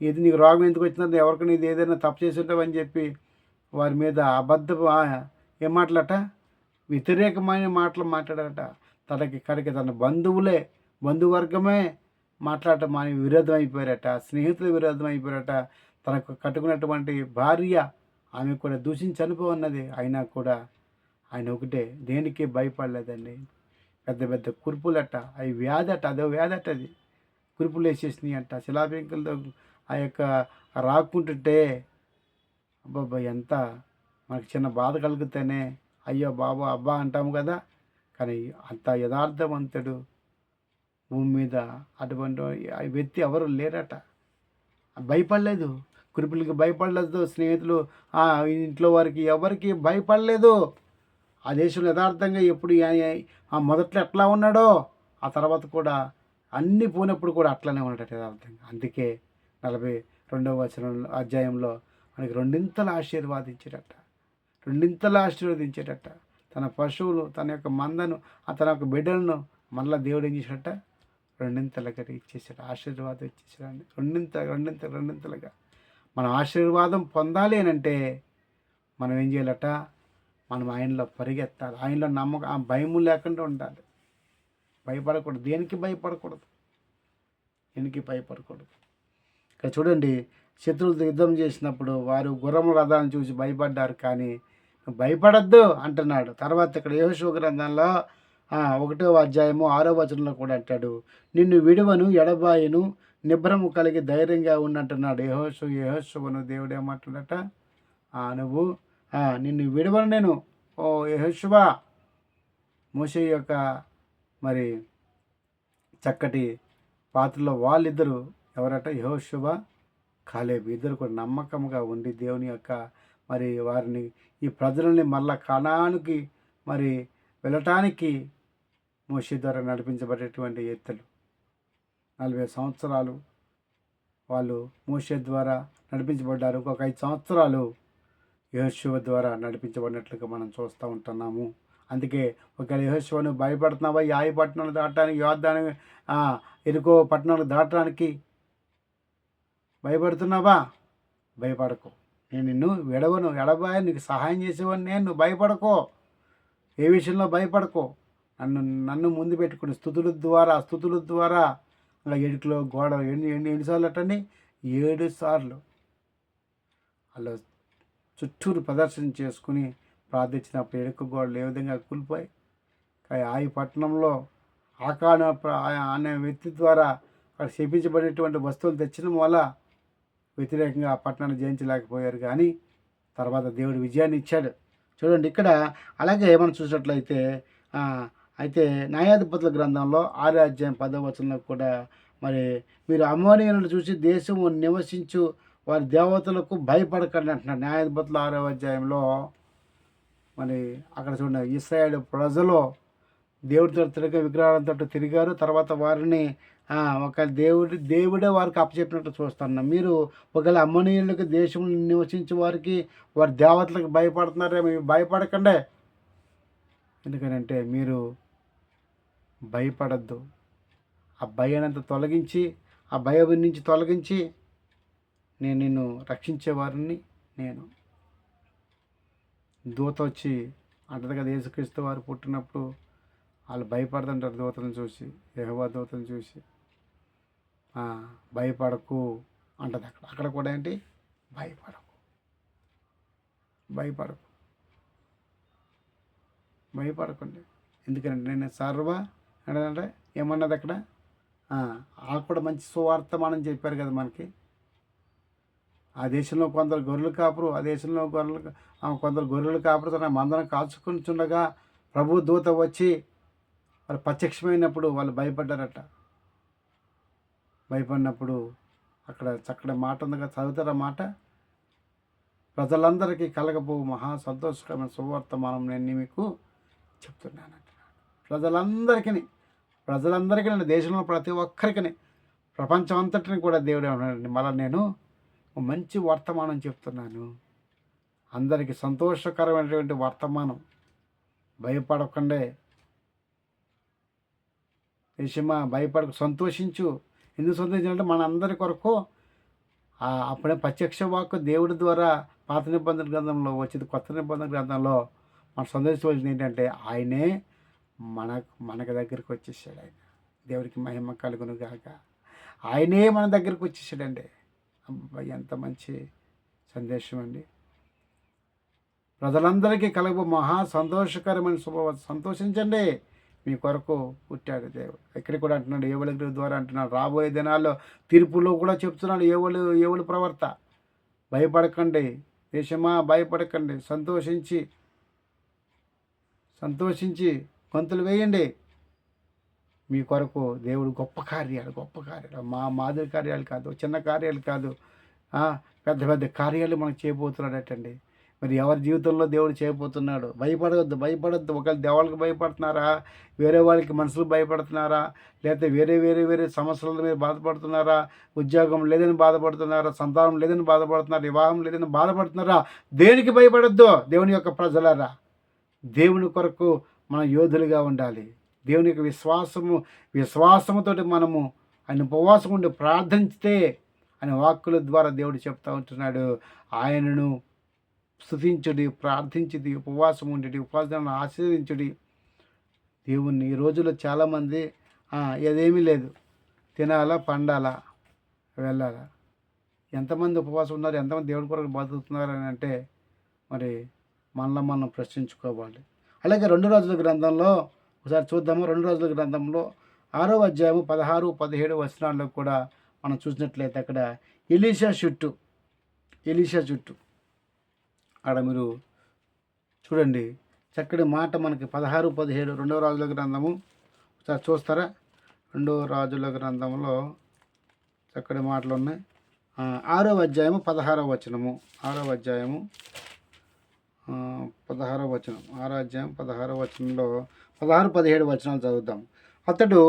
ఇది నీకు రోగం ఎందుకు వచ్చిందంటే ఎవరికి నీది ఏదైనా తప్పు చేసి ఉంటావని చెప్పి వారి మీద అబద్ధపు ఏం మాటలట, వ్యతిరేకమైన మాటలు మాట్లాడారట. కడికి తన బంధువర్గమే మాట్లాడటం మాని విరోధం అయిపోయారట. స్నేహితులు విరోధం అయిపోయారట. తనకు కట్టుకున్నటువంటి భార్య ఆమె కూడా దూషించి చనిపోన్నది. అయినా కూడా ఆయన ఒకటే, దేనికి భయపడలేదండి. పెద్ద పెద్ద కురుపులట, అవి వ్యాధట, అదో వ్యాధట, అది కురుపులు వేసేసినాయి అంట. శిలాపెంకులతో ఆ యొక్క రాకుంటుంటే అబ్బాబ్బా ఎంత మనకు చిన్న బాధ కలుగుతేనే అయ్యో బాబు అబ్బా అంటాము కదా. కానీ అంత యథార్థవంతుడు భూమి మీద అటువంటి వ్యక్తి ఎవరు లేరట. భయపడలేదు, కురుపులకి భయపడలేదు, స్నేహితులు ఇంట్లో వారికి ఎవరికి భయపడలేదు. ఆ దేశంలో యథార్థంగా ఎప్పుడు మొదట్లో ఎట్లా ఉన్నాడో ఆ తర్వాత కూడా అన్నీ పోయినప్పుడు కూడా అట్లానే ఉన్నాడట యథార్థంగా. అందుకే 42వ అధ్యాయంలో మనకి రెండింతలు ఆశీర్వదించేటట. తన పశువులు, తన యొక్క మందను, తన యొక్క బిడ్డలను మళ్ళీ దేవుడు ఏం చేశాడట? రెండింతలుగా ఇచ్చేసాడు, ఆశీర్వాదం ఇచ్చేసాడు. రెండింతలుగా మనం ఆశీర్వాదం పొందాలి అని అంటే మనం ఏం చేయాలట? మనం ఆయనలో పరిగెత్తాలి, ఆయనలో నమ్మకం, భయము లేకుండా ఉండాలి. భయపడకూడదు, దేనికి భయపడకూడదు. ఇక్కడ చూడండి, శత్రువులతో యుద్ధం చేసినప్పుడు వారు గుర్రము రథాన్ని చూసి భయపడ్డారు, కానీ భయపడద్దు అంటున్నాడు. తర్వాత ఇక్కడ యెహోషువ గ్రంథంలో 1వ అధ్యాయము 6వ వచనంలో కూడా అంటాడు, నిన్ను విడువను, ఎడబాయను, నిబ్రము కలిగి ధైర్యంగా ఉన్నట్టున్నాడు. యెహోషువను దేవుడు ఏమంటున్నట? నువ్వు నిన్ను విడువను నేను, ఓ యెహోషువ. మోషే యొక్క మరి చక్కటి పాత్రలో వాళ్ళిద్దరూ ఎవరట? యెహోషువ, కాలేబు. ఇద్దరు కూడా నమ్మకంగా ఉండి దేవుని యొక్క మరి వారిని, ఈ ప్రజలని మళ్ళా కనానుకి మరి వెళ్ళటానికి మోషే ద్వారా నడిపించబడేటువంటి ఎత్తులు 40 సంవత్సరాలు వాళ్ళు మోషే ద్వారా నడిపించబడ్డారు. ఇంకొక 5 సంవత్సరాలు యెహోషువ ద్వారా నడిపించబడినట్లుగా మనం చూస్తూ ఉంటున్నాము. అందుకే ఒకవేళ యెహోషువను భయపడుతున్నావా? యాయి పట్టణాలు దాటడానికి, యోర్దాను ఎరుకో పట్టణాలు దాటడానికి భయపడుతున్నావా? భయపడకు, నేను నిన్ను విడవను, ఎడబాయ, నీకు సహాయం చేసేవాడిని నేను. నువ్వు భయపడకో, ఏ విషయంలో భయపడకో. నన్ను ముందు పెట్టుకుని స్తుతుల ద్వారా అలా ఎడుకులో గోడ ఎన్నిసార్లు అటండి? 7 సార్లు అలా చుట్టూరు ప్రదర్శన చేసుకుని ప్రార్థించినప్పుడు ఎడుకు గోడలు ఏ విధంగా కూలిపోయి, ఆ పట్టణంలో అనే వ్యక్తి ద్వారా అక్కడ శపించబడేటువంటి వస్తువులు తెచ్చడం వల్ల వ్యతిరేకంగా ఆ పట్టణాన్ని జయించలేకపోయారు, కానీ తర్వాత దేవుడు విజయాన్ని ఇచ్చాడు. చూడండి ఇక్కడ. అలాగే మనం చూసినట్లయితే అయితే న్యాయాధిపతుల గ్రంథంలో 6వ అధ్యాయం 10వ వచనంలో కూడా మరి మీరు అమోనీయులను చూసి దేశము నివసించు వారి దేవతలకు భయపడకండి అంటున్నారు. న్యాయాధిపతులు 6వ అధ్యాయంలో మరి అక్కడ చూడండి, ఇశ్రాయేలు ప్రజలు దేవుడితో తిరిగి విగ్రహాలతో తిరిగారు. తర్వాత వారిని ఒక దేవుడే వారికి అప్పచెప్పినట్టు చూస్తున్నాం. మీరు ఒకవేళ అమ్మనీయులకి దేశం నివసించే వారికి వారి దేవతలకు భయపడుతున్నారే, మీరు భయపడకండి. ఎందుకనంటే మీరు భయపడద్దు. ఆ భయానంత తొలగించి, ఆ భయం నుంచి తొలగించి నేను నిన్ను రక్షించేవారిని. నేను దూత వచ్చి అంటది కదా, యేసుక్రీస్తు వారు పుట్టినప్పుడు వాళ్ళు భయపడుతుంటారు దూతలను చూసి, యెహోవా దూతను చూసి. భయపడకు అంటది అక్కడ కూడా ఏంటి, భయపడకు, భయపడకు, భయపడకండి. ఎందుకంటే నేను సర్వ అంటే ఏమన్నది అక్కడ, వాళ్ళు కూడా మంచి సువార్తమానం చెప్పారు కదా మనకి. ఆ దేశంలో కొందరు గొర్రెలు కాపురు, ఆ దేశంలో కొందరు గొర్రెలు కాపురు తన మందరం కాచుకుంటుండగా ప్రభు దూత వచ్చి వాళ్ళు ప్రత్యక్షమైనప్పుడు వాళ్ళు భయపడ్డారట. భయపడినప్పుడు అక్కడ చక్కటి మాట ఉంది కదా, చదువుతారా మాట. ప్రజలందరికీ కలగబో మహా సంతోషకరమైన సువార్తమానం నేను మీకు చెప్తున్నాను. ప్రజలందరికీ దేశంలో ప్రతి ఒక్కరికి, ప్రపంచం అంతటిని కూడా దేవుడు ఏమన్నాడండి, మళ్ళీ నేను మంచి వర్తమానం చెప్తున్నాను, అందరికీ సంతోషకరమైనటువంటి వర్తమానం. భయపడకండే దేశమా, భయపడకు, సంతోషించు. ఎందుకు సంతోషించాలంటే మన అందరి కొరకు అప్పుడే ప్రత్యక్ష వాక్కు దేవుడి ద్వారా పాత నిబంధన గ్రంథంలో వచ్చింది. కొత్త నిబంధన గ్రంథంలో మనం సంతోషించవలసింది ఏంటంటే ఆయనే మనకి దగ్గరికి వచ్చేసాడు. ఆయన దేవుడికి మహిమ కలుగును గాక. ఆయనే మన దగ్గరికి వచ్చేసాడండి. అబ్బాయి ఎంత మంచి సందేశం అండి. ప్రజలందరికీ కలుగు మహా సంతోషకరమైన శుభవార్త, సంతోషించండి, మీ కొరకు పుట్టాడు దేవుడు. ఇక్కడ కూడా అంటున్నాడు, ఏవుల ద్వారా అంటున్నాడు. రాబోయే దినాల్లో తీర్పులో కూడా చెప్తున్నాడు ఏవుల ప్రవర్త. భయపడకండి దేశమా, భయపడకండి, సంతోషించి గొంతులు వేయండి. మీ కొరకు దేవుడు గొప్ప కార్యాలు, మాదిరి కార్యాలు కాదు, చిన్న కార్యాలు కాదు, పెద్ద పెద్ద కార్యాలు మనకు చేయబోతున్నాడటండి. మరి ఎవరి జీవితంలో దేవుడు చేయబోతున్నాడు. భయపడవద్దు. ఒకవేళ దేవాళ్ళకి భయపడుతున్నారా, వేరే వాళ్ళకి మనుషులు భయపడుతున్నారా, లేకపోతే వేరే సమస్యల మీద బాధపడుతున్నారా, ఉద్యోగం లేదని బాధపడుతున్నారా, సంతానం లేదని బాధపడుతున్నారా, వివాహం లేదని బాధపడుతున్నారా, దేనికి భయపడొద్దు. దేవుని యొక్క ప్రజలారా, దేవుని కొరకు మన యోధులుగా ఉండాలి. దేవుని యొక్క విశ్వాసముతో మనము ఆయన ఉపవాసం ఉండి ప్రార్థించితే ఆయన వాక్కుల ద్వారా దేవుడు చెప్తా ఉంటున్నాడు, ఆయనను స్తుతించుడి, ప్రార్థించుడి, ఉపవాసం ఉండి ఉపవాసాన్ని ఆశీర్వదించుడి. దేవుణ్ణి ఈ రోజుల్లో చాలామంది ఏదేమీ లేదు, తినాలా, పండాలా, వెళ్ళాలా. ఎంతమంది ఉపవాసం ఉన్నారు, ఎంతమంది దేవుడి కొరకు బతుకుతున్నారు అని అంటే మరి మనలో మనం ప్రశ్నించుకోవాలి. అలాగే 2 రాజుల గ్రంథంలో ఒకసారి చూద్దాము. 2 రాజుల గ్రంథంలో 6వ అధ్యాయము 16, 17 వచనాల్లో కూడా మనం చూసినట్లయితే అక్కడ ఎలీషా చుట్టూ అక్కడ మీరు చూడండి, చక్కటి మాట మనకి 16, 17 2వ రాజుల గ్రంథము ఒకసారి చూస్తారా. 2వ రాజుల గ్రంథంలో చక్కటి మాటలు ఉన్నాయి. 6వ అధ్యాయము 16వ వచనము, 6వ అధ్యాయము 16వ వచనం, 6వ అధ్యాయం 16వ వచనంలో 16, 17 వచనాలు చదువుతాం. అతడు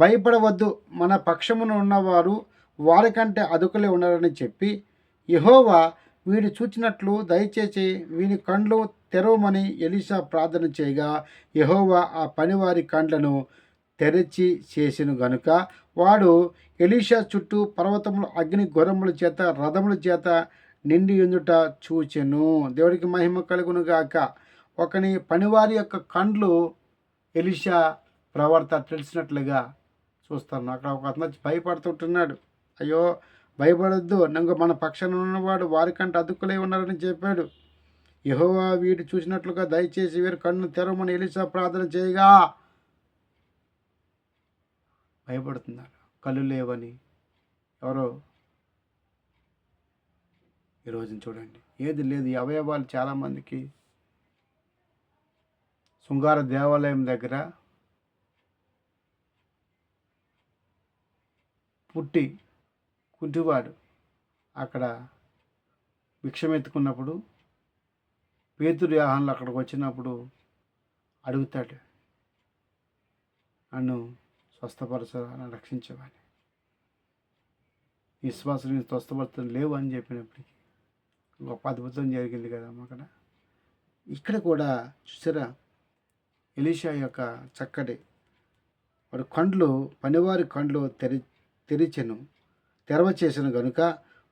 భయపడవద్దు, మన పక్షమున ఉన్నవారు వారికంటే అదుకులే ఉన్నారని చెప్పి, యెహోవా వీడు చూచినట్లు దయచేసి వీని కండ్లు తెరవమని ఎలీషా ప్రార్థన చేయగా, యెహోవా ఆ పనివారి కండ్లను తెరచి చేసెను గనుక వాడు ఎలీషా చుట్టూ పర్వతములు అగ్ని గుర్రముల చేత రథముల చేత నిండి ఉండుట చూచెను. దేవుడికి మహిమ కలుగును గాక. ఒకని పనివారి యొక్క కండ్లు ఎలీషా ప్రవర్త తెలిసినట్లుగా చూస్తాను. అక్కడ ఒక అతను భయపడుతుంటున్నాడు, అయ్యో భయపడొద్దు, నంగు మన పక్షాన ఉన్నవాడు వారికంటే అదుకులై ఉన్నారని చెప్పాడు. యెహోవా వీడు చూసినట్లుగా దయచేసి వీరి కన్ను తెరవమని ఎలీషా ప్రార్థన చేయగా, భయపడుతున్నారు, కళ్ళు లేవని. ఎవరో ఈరోజు చూడండి, ఏది లేదు. ఈ అవయవాలు చాలామందికి శృంగార దేవాలయం దగ్గర పుట్టి కుంటివాడు అక్కడ భిక్షమెత్తుకున్నప్పుడు పేతురు యోహానులు అక్కడికి వచ్చినప్పుడు అడుగుతాడు, నన్ను స్వస్థపరచాలని, రక్షించవాలి, విశ్వాసం స్వస్థపరచడం లేవు అని చెప్పినప్పటికీ గొప్ప అద్భుతం జరిగింది కదా అక్కడ. ఇక్కడ కూడా చూసారా, ఎలీషా యొక్క చక్కటి వాడు పనివారి కండ్లు తెరవ చేసిన గనుక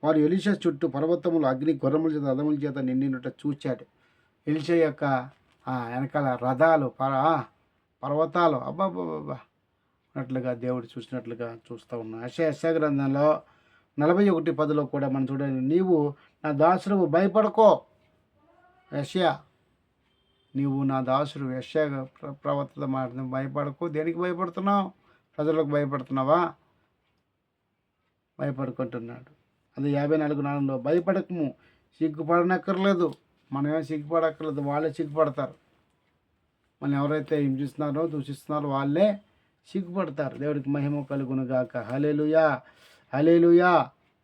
వారు ఎలీషా చుట్టూ పర్వతములు అగ్ని గుర్రముల చేత రథముల చేత నిండినట్ట చూచాడు. ఎలీషా యొక్క వెనకాల రథాలు పర్వతాలు అబ్బాబ్బాబ్బా అన్నట్లుగా దేవుడు చూసినట్లుగా చూస్తూ ఉన్నాం. యెషయా గ్రంథంలో 41:10 కూడా మనం చూడండి, నీవు నా దాసుడు భయపడకో. యెషయా, నీవు నా దాసుడు యెషయా ప్రవర్తన మాట భయపడకు. దేనికి భయపడుతున్నావు? ప్రజలకు భయపడుతున్నావా? భయపడుకుంటున్నాడు. అది 54:4 భయపడకము, సిగ్గుపడనక్కర్లేదు. మనమేం సిగ్గుపడక్కర్లేదు, వాళ్ళే సిగ్గుపడతారు. మనం ఎవరైతే హింసిస్తున్నారో దూషిస్తున్నారో వాళ్ళే సిగ్గుపడతారు. దేవుడికి మహిమ కలుగును గాక. హల్లెలూయా, హల్లెలూయా.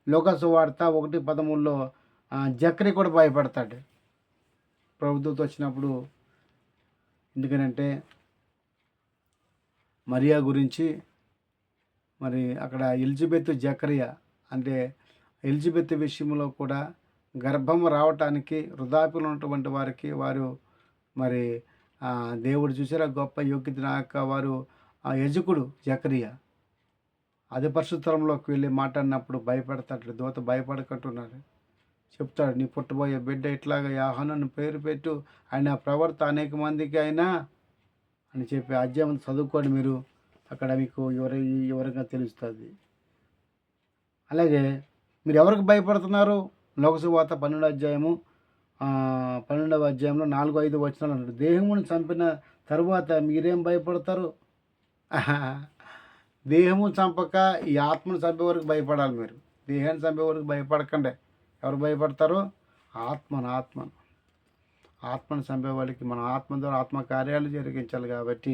లోకాసు వార్త 1:13 జకరి కూడా భయపడతాడు ప్రభుత్వంతో వచ్చినప్పుడు. ఎందుకనంటే మరియా గురించి మరి అక్కడ ఎలిజబెత్ జకరియా అంటే ఎలిజబెత్ విషయంలో కూడా గర్భం రావటానికి వృద్ధాప్యంలో ఉన్నటువంటి వారికి వారు మరి దేవుడు చూసారా గొప్ప యోగ్యత నాక వారు యజకుడు జకరియా అదే పరిశుద్ధంలోకి వెళ్ళి మాట్లాడినప్పుడు భయపడతాడు. దూత భయపడకంటున్నారు. చెప్తాడు, నీ పుట్టబోయే బిడ్డ ఇట్లాగా యోహాను పేరు పెట్టు, ఆయన ప్రవర్త అనేక మందికి అయినా అని చెప్పి అధ్యాయం చదువుకోండి మీరు, అక్కడ మీకు ఎవరిగా తెలుస్తుంది. అలాగే మీరు ఎవరికి భయపడుతున్నారు? లోకసువార్త 12వ అధ్యాయంలో 4-5 వచనాలు అంటారు, దేహమును చంపిన తరువాత మీరేం భయపడతారు? దేహము చంపక ఈ ఆత్మను చంపే వరకు భయపడాలి. మీరు దేహాన్ని చంపే వరకు భయపడకండి. ఎవరు భయపడతారు? ఆత్మను చంపే వాళ్ళకి మన ఆత్మ ద్వారా ఆత్మ కార్యాలు జరిగించాలి. కాబట్టి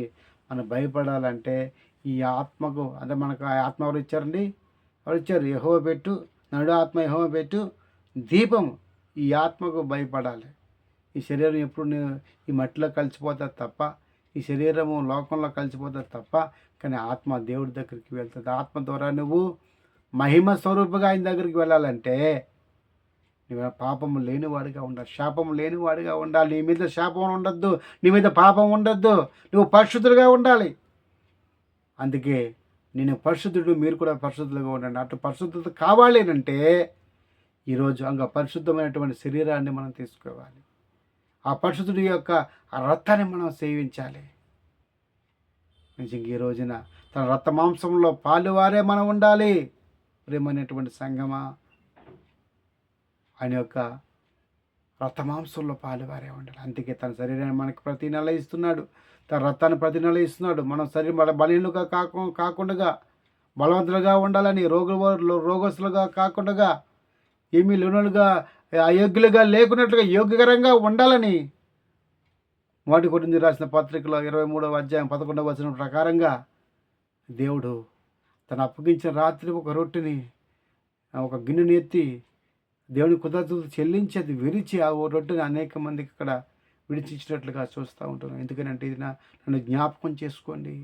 మనం భయపడాలంటే ఈ ఆత్మకు, అంటే మనకు ఆ ఆత్మ ఎవరు ఇచ్చారండి? ఎవరు ఇచ్చారు? యెహోవా పెట్టు, నడు ఆత్మ యెహోవా పెట్టు దీపము. ఈ ఆత్మకు భయపడాలి. ఈ శరీరం ఎప్పుడు ఈ మట్టిలో కలిసిపోతుంది తప్ప, ఈ శరీరము లోకంలో కలిసిపోతుంది తప్ప, కానీ ఆత్మ దేవుడి దగ్గరికి వెళ్తుంది. ఆత్మ ద్వారా నువ్వు మహిమ స్వరూపుగా ఆయన దగ్గరికి వెళ్ళాలంటే నువ్వు పాపము లేనివాడిగా ఉండాలి, శాపము లేనివాడిగా ఉండాలి. నీ మీద శాపం ఉండొద్దు, నీ మీద పాపం ఉండొద్దు, నువ్వు పరిశుద్ధులుగా ఉండాలి. అందుకే నేను పరిశుద్ధుడు, మీరు కూడా పరిశుద్ధులుగా ఉండండి. అటు పరిశుద్ధత కావాలి అంటే ఈరోజు పరిశుద్ధమైనటువంటి శరీరాన్ని మనం తీసుకోవాలి. ఆ పరిశుద్ధుడి యొక్క ఆ రక్తాన్ని మనం సేవించాలి. నిజంగా ఈ రోజున తన రక్త మాంసంలో పాలువారే మనం ఉండాలి. ప్రేమైనటువంటి సంగమా, ఆయన యొక్క రక్త మాంసంలో పాలువారే ఉండాలి. అందుకే తన శరీరాన్ని మనకి ప్రతి నెల ఇస్తున్నాడు, తన రక్తాన్ని ప్రతి నెల ఇస్తున్నాడు. మనం శరీరం బలహీనులుగా కాకుండా బలవంతులుగా ఉండాలని, రోగస్తులుగా కాకుండా, ఏమీ లేనులుగా అయోగ్యులుగా లేకున్నట్లుగా యోగ్యకరంగా ఉండాలని 1 కొరింథీయులకు రాసిన పత్రికలో 23వ అధ్యాయం 11వ వచనం ప్రకారంగా దేవుడు తను అప్పగించిన రాత్రి ఒక రొట్టెని ఒక గిన్నెని ఎత్తి దేవుని కృతజ్ఞతలు చెల్లించి అది విరిచి ఆ రొట్టెని అనేక మందికి ఇక్కడ విడిచిచ్చినట్లుగా చూస్తూ ఉంటున్నాం. ఎందుకంటే ఇది నన్ను జ్ఞాపకం చేసుకోండి,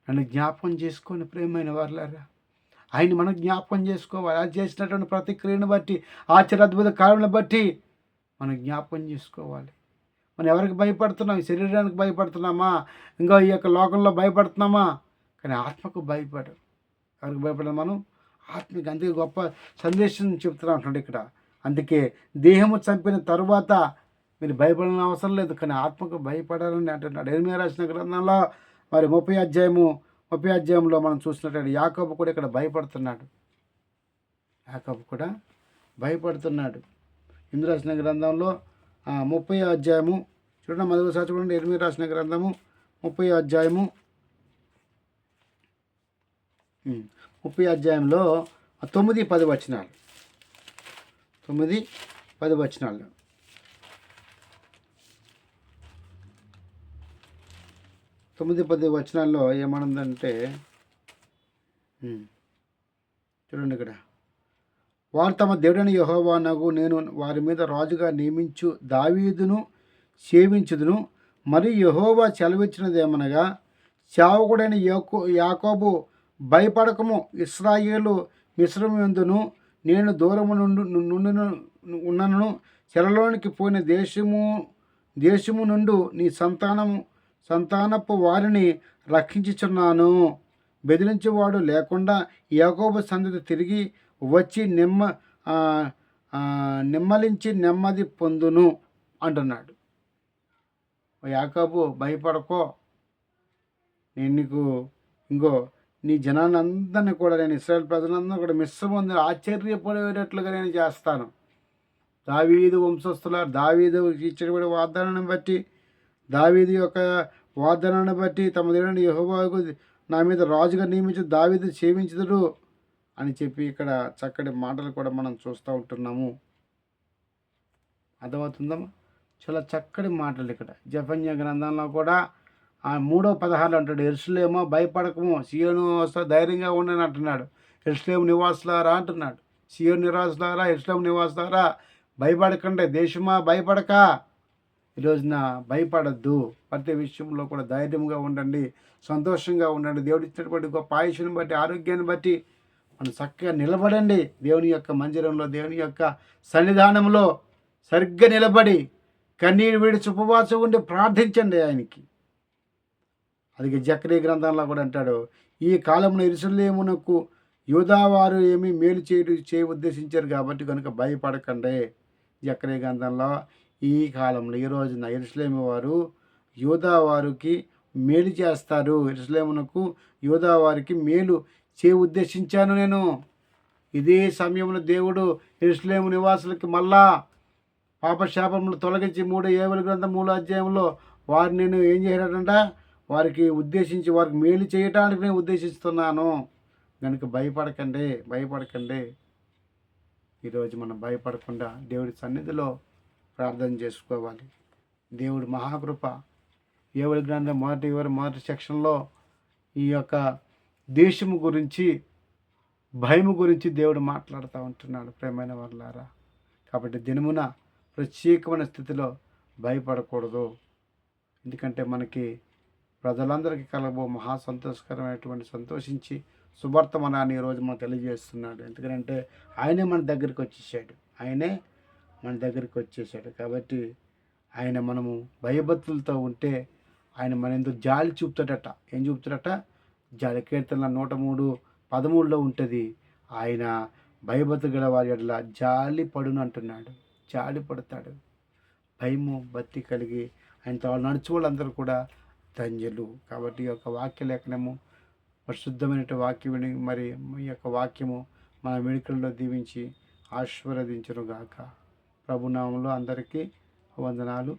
నన్ను జ్ఞాపకం చేసుకోండి ప్రేమైన వారులారా. ఆయన మనం జ్ఞాపకం చేసుకోవాలి. అది చేసినటువంటి ప్రతిక్రియను బట్టి, ఆశ్చర్యాద్భుత కార్యాలను బట్టి మనం జ్ఞాపకం చేసుకోవాలి. మనం ఎవరికి భయపడుతున్నాం? ఈ శరీరానికి భయపడుతున్నామా? ఇంకా ఈ యొక్క లోకంలో భయపడుతున్నామా? కానీ ఆత్మకు భయపడు. ఎవరికి భయపడదు? మనం ఆత్మకి. అందుకే గొప్ప సందేశం చెప్తున్నా అంటున్నాడు ఇక్కడ. అందుకే దేహము చంపిన తరువాత మీరు భయపడాల్సిన అవసరం లేదు, కానీ ఆత్మకు భయపడాలని అంటున్నాడు. యెర్మీయా రాసిన గ్రంథంలో మరి 30వ అధ్యాయంలో మనం చూసినట్టు యాకోబు కూడా ఇక్కడ భయపడుతున్నాడు. ఇందు రాసిన గ్రంథంలో 30వ అధ్యాయము చూడండి, మొదటిసారి చూడండి. యెర్మీయా రాసిన గ్రంథము 30వ అధ్యాయము 30వ అధ్యాయంలో 9-10 వచనాలు. 9, 10 వచనాలు. 9, 10 వచనాల్లో ఏమనుందంటే చూడండి ఇక్కడ. వారు తమ దేవుడైన యెహోవానగు నేను వారి మీద రాజుగా నియమించు దావీదును సేవించుదును. మరియు యెహోవా సెలవిచ్చినదేమనగా, సేవకుడైన యాకోబు భయపడకము, ఇశ్రాయేలు మిశ్రమయందును నేను దూరము నుండి ఉన్నను, చెరలోనికి పోయిన దేశము నుండి నీ సంతానపు వారిని రక్షించుచున్నాను. బెదిరించేవాడు లేకుండా యాకోబు సంతతి తిరిగి వచ్చి నిమ్మలించి నెమ్మది పొందును అంటున్నాడు. యాకోబు భయపడకో, నేను నీకు నీ జనాన్ని అందరినీ కూడా, నేను ఇశ్రాయేల్ ప్రజలందరూ కూడా మిశ్రమంది ఆశ్చర్యపడేటట్లుగా నేను చేస్తాను. దావీదు వంశస్థుల దావీదు ఇచ్చినటువంటి వాగ్దానాన్ని బట్టి, దావీదు యొక్క వాగ్దానాన్ని బట్టి తమ దేవుడైన యెహోవాకు నా మీద రాజుగా నియమించి దావీదు సేవించుదురు అని చెప్పి ఇక్కడ చక్కటి మాటలు కూడా మనం చూస్తూ ఉంటున్నాము. అర్థమవుతుందమ్మా? చాలా చక్కటి మాటలు ఇక్కడ జెఫన్యా గ్రంథంలో కూడా 3:16 అంటాడు, యెరూషలేమో భయపడకము, సీయోను ధైర్యంగా ఉండని అంటున్నాడు. యెరూషలేము నివాసులారా అంటున్నాడు. సీయోను నివాసులారా, యెరూషలేము నివాసులారా భయపడకండి, దేశమా భయపడక. ఈరోజున భయపడద్దు, ప్రతి విషయంలో కూడా ధైర్యంగా ఉండండి, సంతోషంగా ఉండండి. దేవుడు ఇచ్చినటువంటి గొప్ప ఆయుష్ని బట్టి, ఆరోగ్యాన్ని బట్టి మనం చక్కగా నిలబడండి. దేవుని యొక్క మందిరంలో, దేవుని యొక్క సన్నిధానంలో సరిగ్గా నిలబడి కన్నీరు విడిచి ఉపవాసం ఉండి ప్రార్థించండి ఆయనకి. అది జకరియా గ్రంథంలో కూడా అంటాడు, ఈ కాలంలో యెరూషలేమునకు యూదావారు ఏమీ మేలు చేయ ఉద్దేశించారు కాబట్టి కనుక భయపడకండి. జకరియా గ్రంథంలో ఈ కాలంలో ఈ రోజున యెరూషలేము వారు యూదావారికి మేలు చేస్తారు. యెరూషలేమునకు యూదావారికి మేలు చేయ ఉద్దేశించాను నేను. ఇదే సమయంలో దేవుడు యెరూషలేము నివాసులకి మళ్ళా పాపశాపములు తొలగించి 3 ఏవల గ్రంథం 3వ అధ్యాయంలో వారిని నేను ఏం చేయాలంట, వారికి మేలు చేయటానికి నేను ఉద్దేశిస్తున్నాను. కనుక భయపడకండి. ఈరోజు మనం భయపడకుండా దేవుడి సన్నిధిలో ప్రార్థన చేసుకోవాలి. దేవుడు మహాకృప ఏవల గ్రంథం మొదటి సెక్షన్లో ఈ యొక్క దేశము గురించి, భయము గురించి దేవుడు మాట్లాడుతూ ఉంటున్నాడు. ప్రేమైన వారులారా, కాబట్టి దినమున ప్రత్యేకమైన స్థితిలో భయపడకూడదు. ఎందుకంటే మనకి ప్రజలందరికీ కలగబో మహా సంతోషకరమైనటువంటి సంతోషించి శుభవర్తమానాన్ని ఈరోజు మనం తెలియజేస్తున్నాడు. ఎందుకంటే ఆయనే మన దగ్గరికి వచ్చేసాడు. కాబట్టి ఆయన మనము భయభక్తులతో ఉంటే ఆయన మన ఎందుకు జాలి చూపుతాడట. ఏం చూపుతాడట? జాలి. కీర్తన 103:13 ఉంటుంది, ఆయన భయభక్తులు గల వారి ఎడల జాలి పడును అంటున్నాడు. జాలి పడతాడు. భయము భక్తి కలిగి ఆయనతో నడుచు వాళ్ళందరూ కూడా ధన్యులు. కాబట్టి ఈ యొక్క వాక్య లేఖనము, పరిశుద్ధమైన వాక్యం, మరి ఈ యొక్క వాక్యము మన వెనుకల్లో దీవించి ఆశీర్వదించును గాక. ప్రభునామంలో అందరికీ వందనాలు.